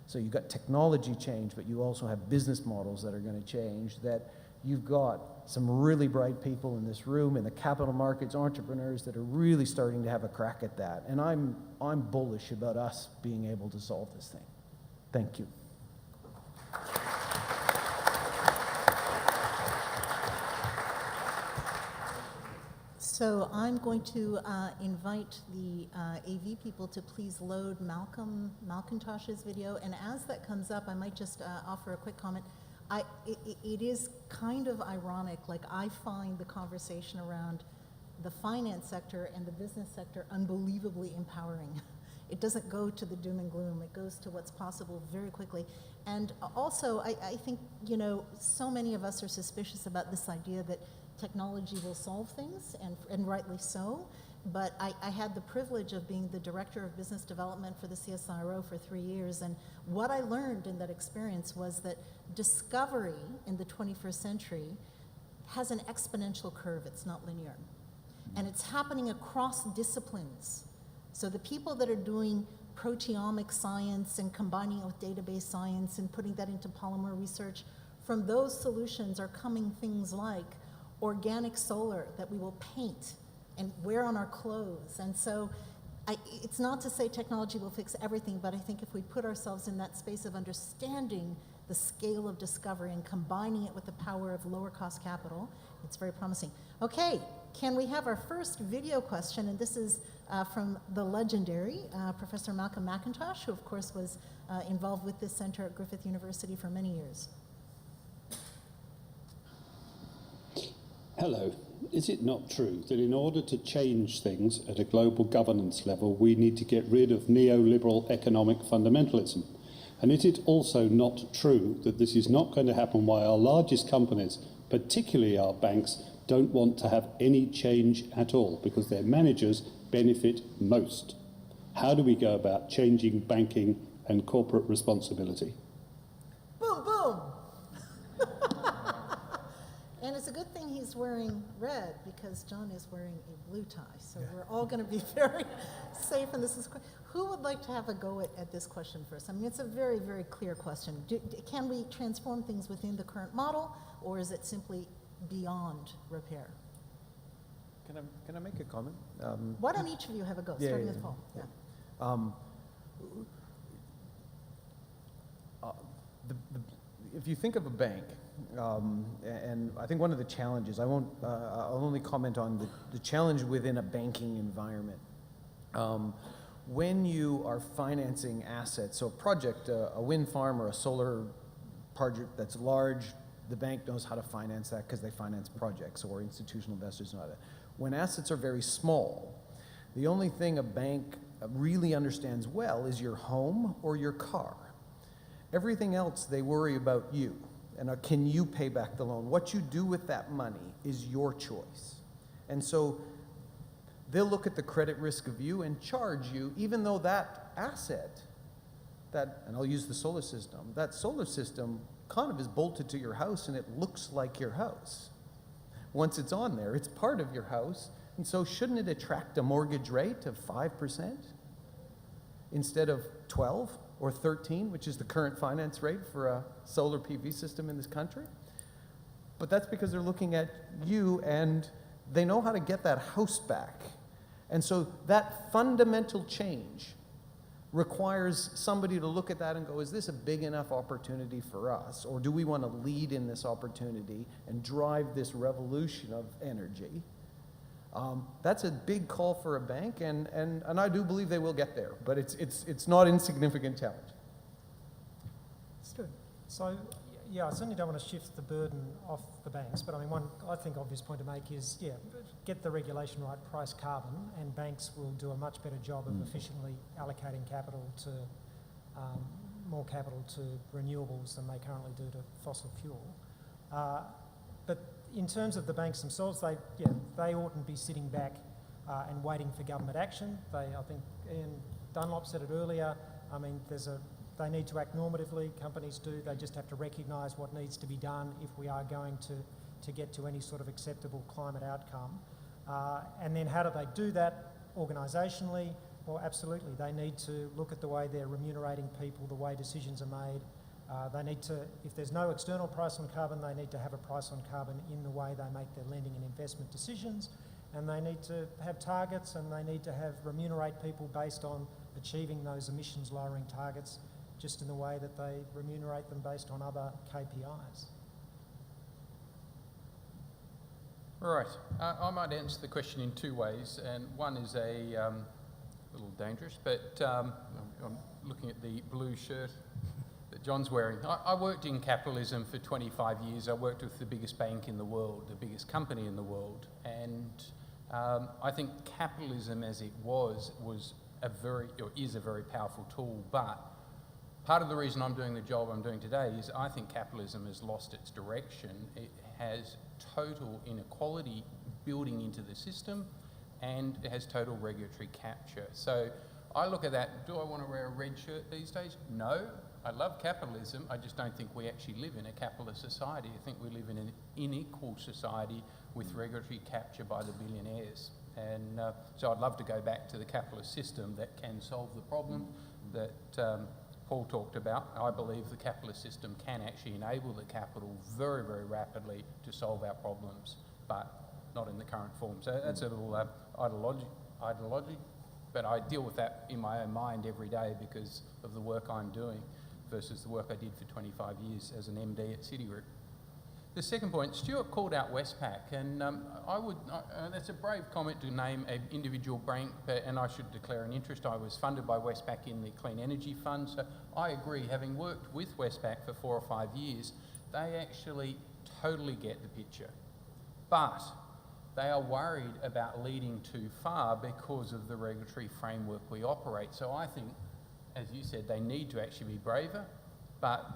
F: So you've got technology change, but you also have business models that are going to change, that you've got some really bright people in this room, in the capital markets, entrepreneurs that are really starting to have a crack at that. And I'm bullish about us being able to solve this thing. Thank you.
B: So I'm going to invite the AV people to please load Malcolm McIntosh's video. And as that comes up, I might just offer a quick comment. It is kind of ironic, like I find the conversation around the finance sector and the business sector unbelievably empowering. It doesn't go to the doom and gloom, it goes to what's possible very quickly. And also, I think, so many of us are suspicious about this idea that technology will solve things, and rightly so. But I had the privilege of being the director of business development for the CSIRO for 3 years, and what I learned in that experience was that discovery in the 21st century has an exponential curve, it's not linear. And it's happening across disciplines. So the people that are doing proteomic science and combining it with database science and putting that into polymer research, from those solutions are coming things like organic solar that we will paint and wear on our clothes. And so it's not to say technology will fix everything, but I think if we put ourselves in that space of understanding the scale of discovery and combining it with the power of lower cost capital, it's very promising. Okay, can we have our first video question? And this is from the legendary Professor Malcolm McIntosh, who of course was involved with this center at Griffith University for many years.
G: Hello. Is it not true that in order to change things at a global governance level, we need to get rid of neoliberal economic fundamentalism? And is it also not true that this is not going to happen while our largest companies, particularly our banks, don't want to have any change at all because their managers benefit most? How do we go about changing banking and corporate responsibility?
B: Boom, boom. And it's a good thing he's wearing red because John is wearing a blue tie. So we're all going to be very safe. And this is, who would like to have a go at this question first? I mean, it's a very, very clear question. Can we transform things within the current model, or is it simply beyond repair?
F: Can I make a comment?
B: Why don't each of you have a go, starting with Paul? Yeah.
F: If you think of a bank, and I think one of the challenges, I'll only comment on the challenge within a banking environment. When you are financing assets, so a project, a wind farm or a solar project that's large, the bank knows how to finance that because they finance projects, or institutional investors know how to. When assets are very small, the only thing a bank really understands well is your home or your car. Everything else, they worry about you. And can you pay back the loan? What you do with that money is your choice. And so they'll look at the credit risk of you and charge you, even though that asset, and I'll use the solar system, that solar system kind of is bolted to your house and it looks like your house. Once it's on there, it's part of your house. And so shouldn't it attract a mortgage rate of 5% instead of 12 or 13, which is the current finance rate for a solar PV system in this country? But that's because they're looking at you and they know how to get that house back. And so that fundamental change requires somebody to look at that and go, is this a big enough opportunity for us? Or do we want to lead in this opportunity and drive this revolution of energy? That's a big call for a bank, and I do believe they will get there, but it's not an insignificant challenge.
E: Stuart. So, yeah, I certainly don't want to shift the burden off the banks, but I mean, one, I think, obvious point to make is, yeah, get the regulation right, price carbon, and banks will do a much better job of efficiently allocating capital to, more capital to renewables than they currently do to fossil fuel. But in terms of the banks themselves, they oughtn't be sitting back and waiting for government action. I think Ian Dunlop said it earlier. I mean, they need to act normatively. Companies do. They just have to recognise what needs to be done if we are going to get to any sort of acceptable climate outcome. And then how do they do that organisationally? Well, absolutely. They need to look at the way they're remunerating people, the way decisions are made. They need to, if there's no external price on carbon, they need to have a price on carbon in the way they make their lending and investment decisions. And they need to have targets, and they need to remunerate people based on achieving those emissions lowering targets, just in the way that they remunerate them based on other KPIs.
C: Right. I might answer the question in two ways, and one is a little dangerous, but I'm looking at the blue shirt that John's wearing. I worked in capitalism for 25 years. I worked with the biggest bank in the world, the biggest company in the world, and I think capitalism as it is a very powerful tool, but part of the reason I'm doing the job I'm doing today is I think capitalism has lost its direction. It has total inequality building into the system, and it has total regulatory capture. So I look at that, do I want to wear a red shirt these days? No. I love capitalism, I just don't think we actually live in a capitalist society. I think we live in an unequal society with regulatory capture by the billionaires. And so I'd love to go back to the capitalist system that can solve the problem that Paul talked about. I believe the capitalist system can actually enable the capital very, very rapidly to solve our problems, but not in the current form. So that's a little ideology, but I deal with that in my own mind every day because of the work I'm doing versus the work I did for 25 years as an MD at Citigroup. The second point, Stuart called out Westpac, and that's a brave comment to name an individual bank, and I should declare an interest. I was funded by Westpac in the Clean Energy Fund, so I agree, having worked with Westpac for 4 or 5 years, they actually totally get the picture. But they are worried about leading too far because of the regulatory framework we operate. So I think, as you said, they need to actually be braver, but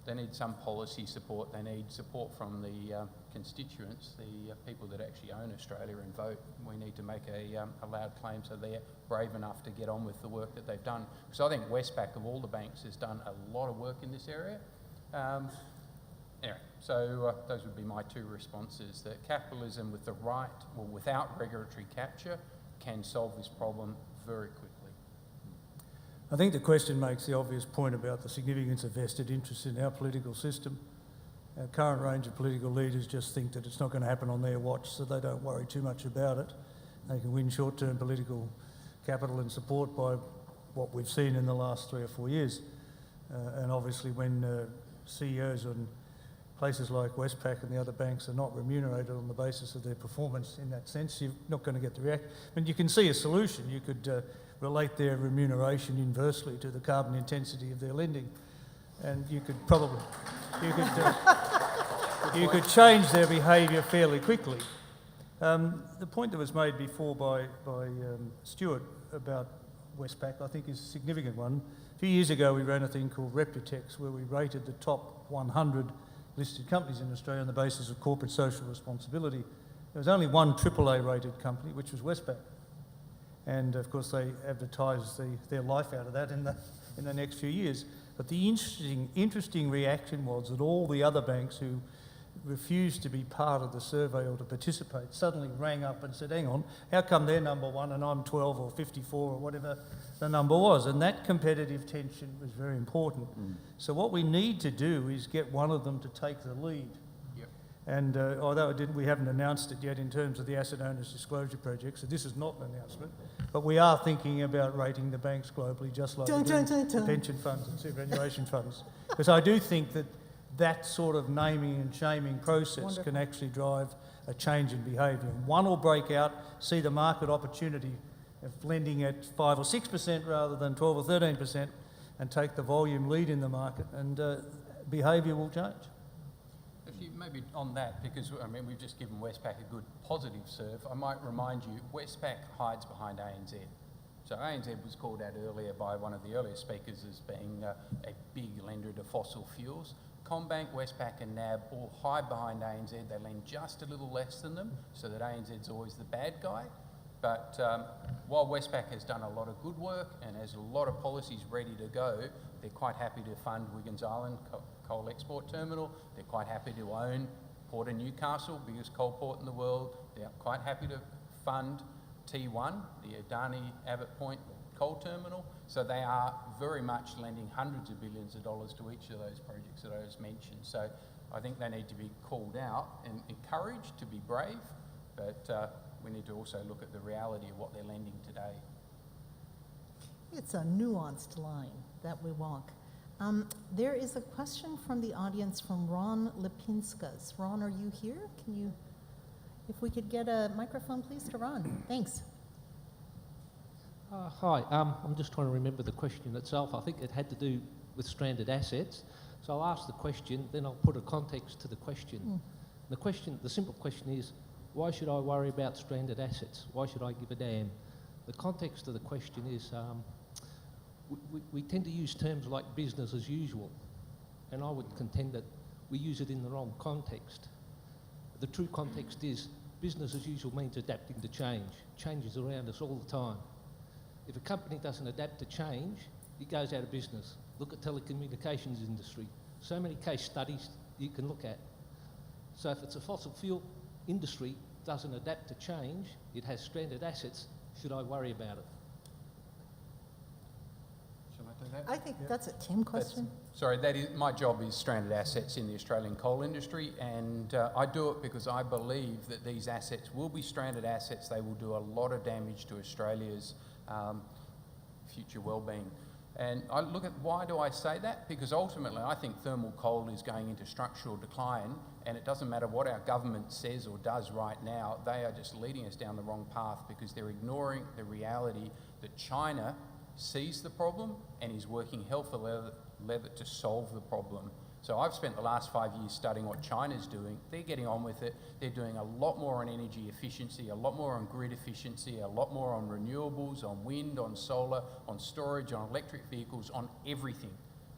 C: they need some policy support. They need support from the constituents, the people that actually own Australia and vote. We need to make a loud claim so they're brave enough to get on with the work that they've done. Because I think Westpac, of all the banks, has done a lot of work in this area. Anyway, so those would be my two responses, that capitalism with the right, or without regulatory capture, can solve this problem very quickly.
D: I think the question makes the obvious point about the significance of vested interest in our political system. Our current range of political leaders just think that it's not going to happen on their watch, so they don't worry too much about it. They can win short-term political capital and support by what we've seen in the last 3 or 4 years. And obviously when CEOs and places like Westpac and the other banks are not remunerated on the basis of their performance in that sense, you're not going to get the reaction. I mean, you can see a solution. You could relate their remuneration inversely to the carbon intensity of their lending, and you could probably, you could change their behaviour fairly quickly. The point that was made before by Stuart about Westpac, I think, is a significant one. A few years ago, we ran a thing called Reputex, where we rated the top 100 listed companies in Australia on the basis of corporate social responsibility. There was only one AAA rated company, which was Westpac. And of course they advertised their life out of that in the next few years. But the interesting reaction was that all the other banks who refused to be part of the survey or to participate suddenly rang up and said, hang on, how come they're number one and I'm 12 or 54 or whatever the number was? And that competitive tension was very important. So what we need to do is get one of them to take the lead. And although we haven't announced it yet in terms of the Asset Owners Disclosure Project, so this is not an announcement, but we are thinking about rating the banks globally, just like the pension funds and superannuation funds. Because I do think that sort of naming and shaming process can actually drive a change in behaviour. One will break out, see the market opportunity of lending at 5 or 6% rather than 12 or 13%, and take the volume lead in the market, and behaviour will change.
C: Maybe on that, because I mean we've just given Westpac a good positive serve, I might remind you, Westpac hides behind ANZ. So ANZ was called out earlier by one of the earlier speakers as being a big lender to fossil fuels. Combank, Westpac and NAB all hide behind ANZ. They lend just a little less than them, so that ANZ's always the bad guy. But while Westpac has done a lot of good work and has a lot of policies ready to go, they're quite happy to fund Wiggins Island coal export terminal. They're quite happy to own Port of Newcastle, biggest coal port in the world. They're quite happy to fund T1, the Adani Abbott Point coal terminal. So they are very much lending hundreds of billions of dollars to each of those projects that I just mentioned. So I think they need to be called out and encouraged to be brave, but we need to also look at the reality of what they're lending today.
B: It's a nuanced line that we walk. There is a question from the audience from Ron Lipinskas. Ron, are you here? Can you, if we could get a microphone, please, to Ron. Thanks.
H: Hi, I'm just trying to remember the question itself. I think it had to do with stranded assets. So I'll ask the question, then I'll put a context to the question. The simple question is, why should I worry about stranded assets? Why should I give a damn? The context of the question is, we tend to use terms like business as usual, and I would contend that we use it in the wrong context. The true context is business as usual means adapting to change. Change is around us all the time. If a company doesn't adapt to change, it goes out of business. Look at telecommunications industry. So many case studies you can look at. So if it's a fossil fuel industry doesn't adapt to change, it has stranded assets, should I worry about it?
C: Shall I do that?
B: I think that's a Tim question.
C: Sorry, that is, my job is stranded assets in the Australian coal industry, and I do it because I believe that these assets will be stranded assets. They will do a lot of damage to Australia's future well-being. And I look at, why do I say that? Because ultimately I think thermal coal is going into structural decline, and it doesn't matter what our government says or does right now, they are just leading us down the wrong path because they're ignoring the reality that China sees the problem and is working hell for leather to solve the problem. So I've spent the last 5 years studying what China's doing. They're getting on with it. They're doing a lot more on energy efficiency, a lot more on grid efficiency, a lot more on renewables, on wind, on solar, on storage, on electric vehicles, on everything.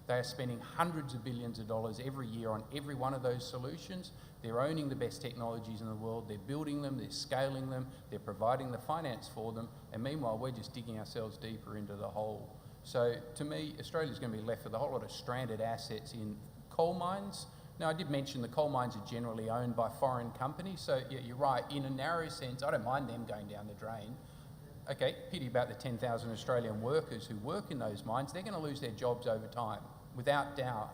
C: They are spending hundreds of billions of dollars every year on every one of those solutions. They're owning the best technologies in the world. They're building them, they're scaling them, they're providing the finance for them. And meanwhile, we're just digging ourselves deeper into the hole. So to me, Australia's going to be left with a whole lot of stranded assets in coal mines Now, I did mention the coal mines are generally owned by foreign companies, so yeah, you're right. In a narrow sense, I don't mind them going down the drain. Okay, pity about the 10,000 Australian workers who work in those mines. They're going to lose their jobs over time, without doubt.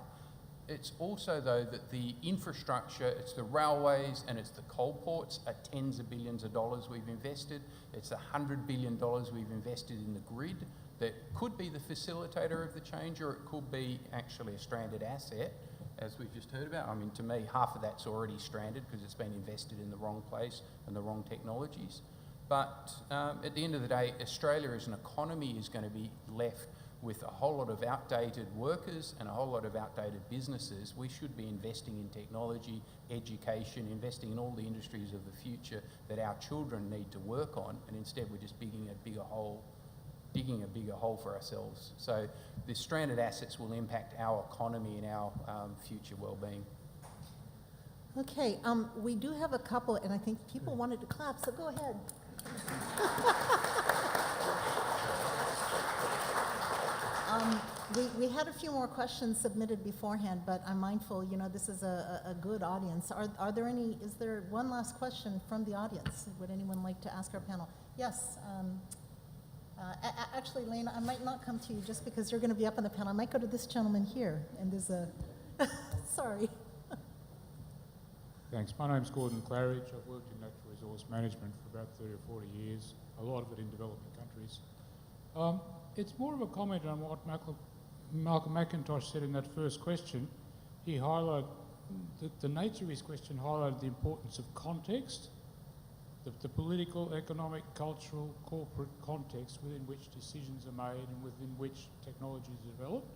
C: It's also, though, that the infrastructure, it's the railways and it's the coal ports are tens of billions of dollars we've invested. It's $100 billion we've invested in the grid that could be the facilitator of the change, or it could be actually a stranded asset, as we've just heard about. I mean, to me, half of that's already stranded because it's been invested in the wrong place and the wrong technologies. But at the end of the day, Australia as an economy is going to be left with a whole lot of outdated workers and a whole lot of outdated businesses. We should be investing in technology, education, investing in all the industries of the future that our children need to work on, and instead we're just digging a bigger hole for ourselves. So the stranded assets will impact our economy and our future well-being.
B: Okay, we do have a couple, and I think people wanted to clap, so go ahead. We had a few more questions submitted beforehand, but I'm mindful, you know, this is a good audience. Is there one last question from the audience? Would anyone like to ask our panel? Yes. Actually, Lane, I might not come to you just because you're going to be up on the panel. I might go to this gentleman here, and there's a, sorry.
I: Thanks. My name's Gordon Claridge. I've worked in natural resource management for about 30 or 40 years, a lot of it in developing countries. It's more of a comment on what Malcolm McIntosh said in that first question. He highlighted, the nature of his question highlighted the importance of context, the political, economic, cultural, corporate context within which decisions are made and within which technology is developed.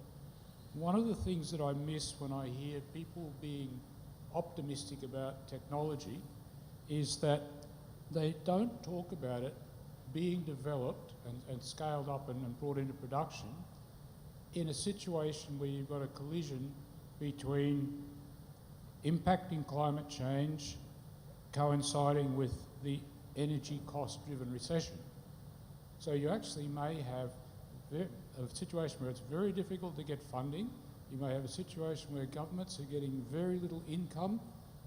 I: One of the things that I miss when I hear people being optimistic about technology is that they don't talk about it being developed and scaled up and brought into production in a situation where you've got a collision between impacting climate change coinciding with the energy cost-driven recession. So you actually may have a situation where it's very difficult to get funding. You may have a situation where governments are getting very little income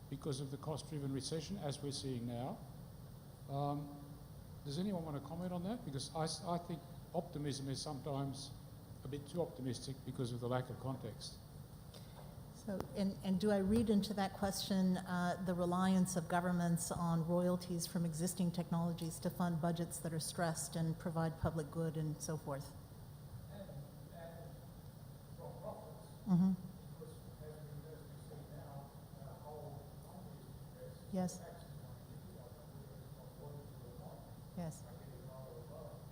I: because of the cost-driven recession, as we're seeing now. Does anyone want to comment on that? Because I think optimism is sometimes a bit too optimistic because of the lack of context.
B: So, and do I read into that question the reliance of governments on royalties from existing technologies to fund budgets that are stressed and provide public good and so forth? Mm-hmm. Yes. Yes.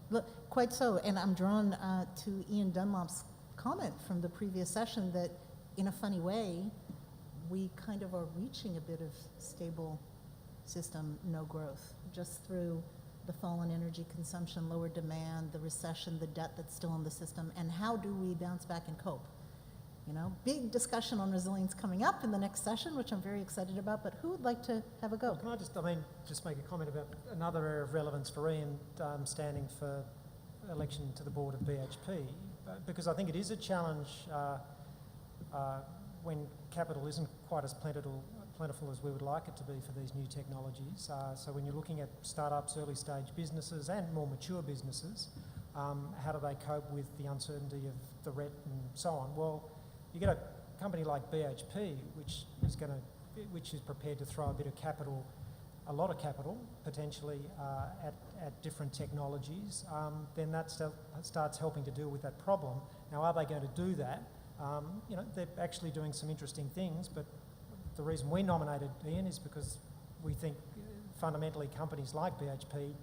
B: Look, quite so, and I'm drawn to Ian Dunlop's comment from the previous session that, in a funny way, we kind of are reaching a bit of stable system, no growth, just through the fall in energy consumption, lower demand, the recession, the debt that's still in the system, and how do we bounce back and cope? You know, big discussion on resilience coming up in the next session, which I'm very excited about, but who would like to have a go?
E: Well, can I just make a comment about another area of relevance for Ian standing for election to the board of BHP, because I think it is a challenge when capital isn't quite as plentiful as we would like it to be for these new technologies. So when you're looking at startups, early stage businesses and more mature businesses, how do they cope with the uncertainty of the RET and so on? Well, you get a company like BHP, which is prepared to throw a bit of capital, a lot of capital, potentially at different technologies, then that starts helping to deal with that problem. Now, are they going to do that? You know, they're actually doing some interesting things, but the reason we nominated Ian is because we think fundamentally companies like BHP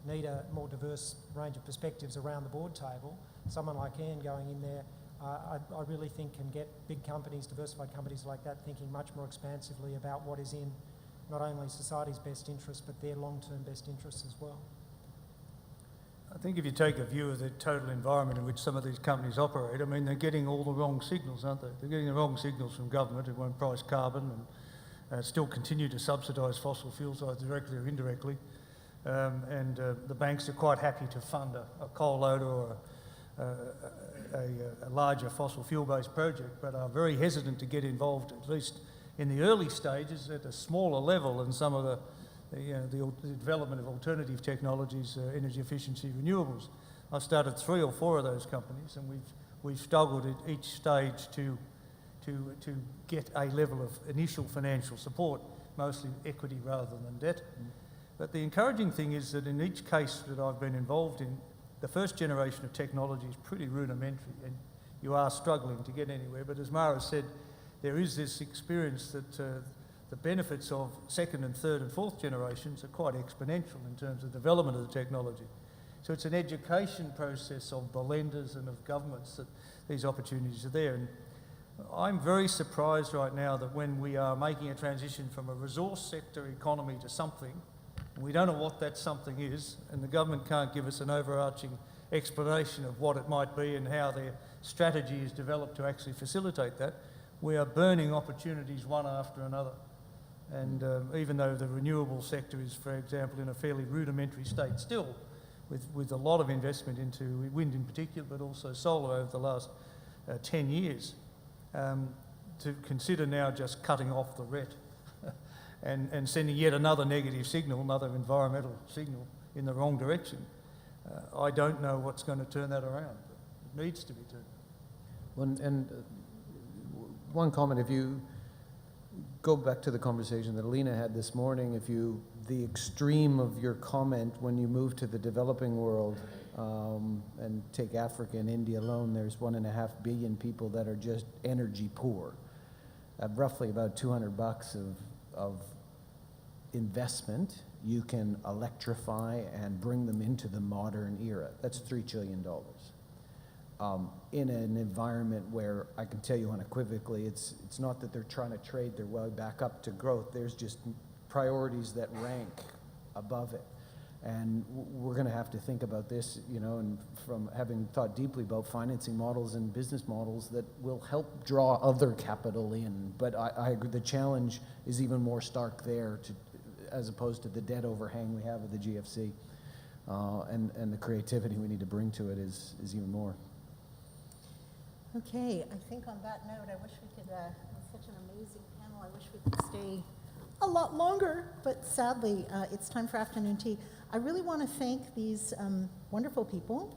E: need a more diverse range of perspectives around the board table. Someone like Ian going in there, I really think can get big companies, diversified companies like that, thinking much more expansively about what is in not only society's best interest, but their long-term best interests as well.
D: I think if you take a view of the total environment in which some of these companies operate, I mean, they're getting all the wrong signals, aren't they? They're getting the wrong signals from government who won't price carbon and still continue to subsidise fossil fuels either directly or indirectly. The banks are quite happy to fund a coal loader or a larger fossil fuel-based project, but are very hesitant to get involved, at least in the early stages at a smaller level than some of the development of alternative technologies, energy efficiency, renewables. I've started 3 or 4 of those companies, and we've struggled at each stage to get a level of initial financial support, mostly equity rather than debt. But the encouraging thing is that in each case that I've been involved in, the first generation of technology is pretty rudimentary, and you are struggling to get anywhere. But as Mara said, there is this experience that the benefits of second and third and fourth generations are quite exponential in terms of development of the technology. So it's an education process of the lenders and of governments that these opportunities are there. And I'm very surprised right now that when we are making a transition from a resource sector economy to something, and we don't know what that something is, and the government can't give us an overarching explanation of what it might be and how their strategy is developed to actually facilitate that, we are burning opportunities one after another. And even though the renewable sector is, for example, in a fairly rudimentary state still, with a lot of investment into wind in particular, but also solar over the last 10 years, to consider now just cutting off the RET and sending yet another negative signal, another environmental signal in the wrong direction, I don't know what's going to turn that around. It needs to be turned.
F: One comment, if you go back to the conversation that Alina had this morning, the extreme of your comment when you move to the developing world, and take Africa and India alone, there's 1.5 billion people that are just energy poor. Roughly about $200 of investment, you can electrify and bring them into the modern era. That's $3 trillion. In an environment where I can tell you unequivocally, it's not that they're trying to trade their way back up to growth. There's just priorities that rank above it. And we're going to have to think about this, and from having thought deeply about financing models and business models that will help draw other capital in. But I agree, the challenge is even more stark there as opposed to the debt overhang we have with the GFC. And the creativity we need to bring to it is even more.
B: Okay, I think on that note, I wish we could, it was such an amazing panel, I wish we could stay a lot longer, but sadly, it's time for afternoon tea. I really want to thank these wonderful people,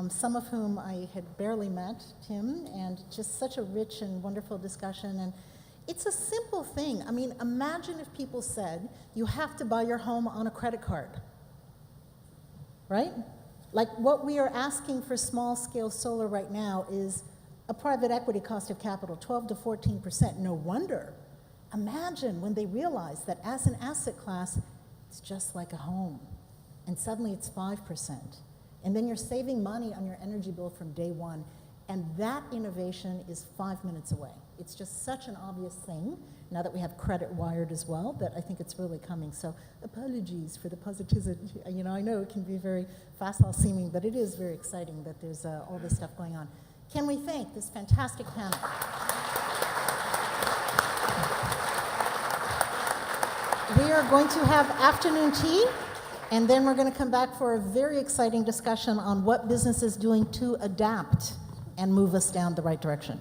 B: some of whom I had barely met, Tim, and just such a rich and wonderful discussion. And it's a simple thing. I mean, imagine if people said, you have to buy your home on a credit card, right? Like what we are asking for small-scale solar right now is a private equity cost of capital, 12 to 14%. No wonder. Imagine when they realize that as an asset class, it's just like a home. And suddenly it's 5%. And then you're saving money on your energy bill from day one. And that innovation is 5 minutes away. It's just such an obvious thing, now that we have credit wired as well, that I think it's really coming. So apologies for the positivity. I know it can be very facile seeming, but it is very exciting that there's all this stuff going on. Can we thank this fantastic panel? We are going to have afternoon tea, and then we're going to come back for a very exciting discussion on what business is doing to adapt and move us down the right direction.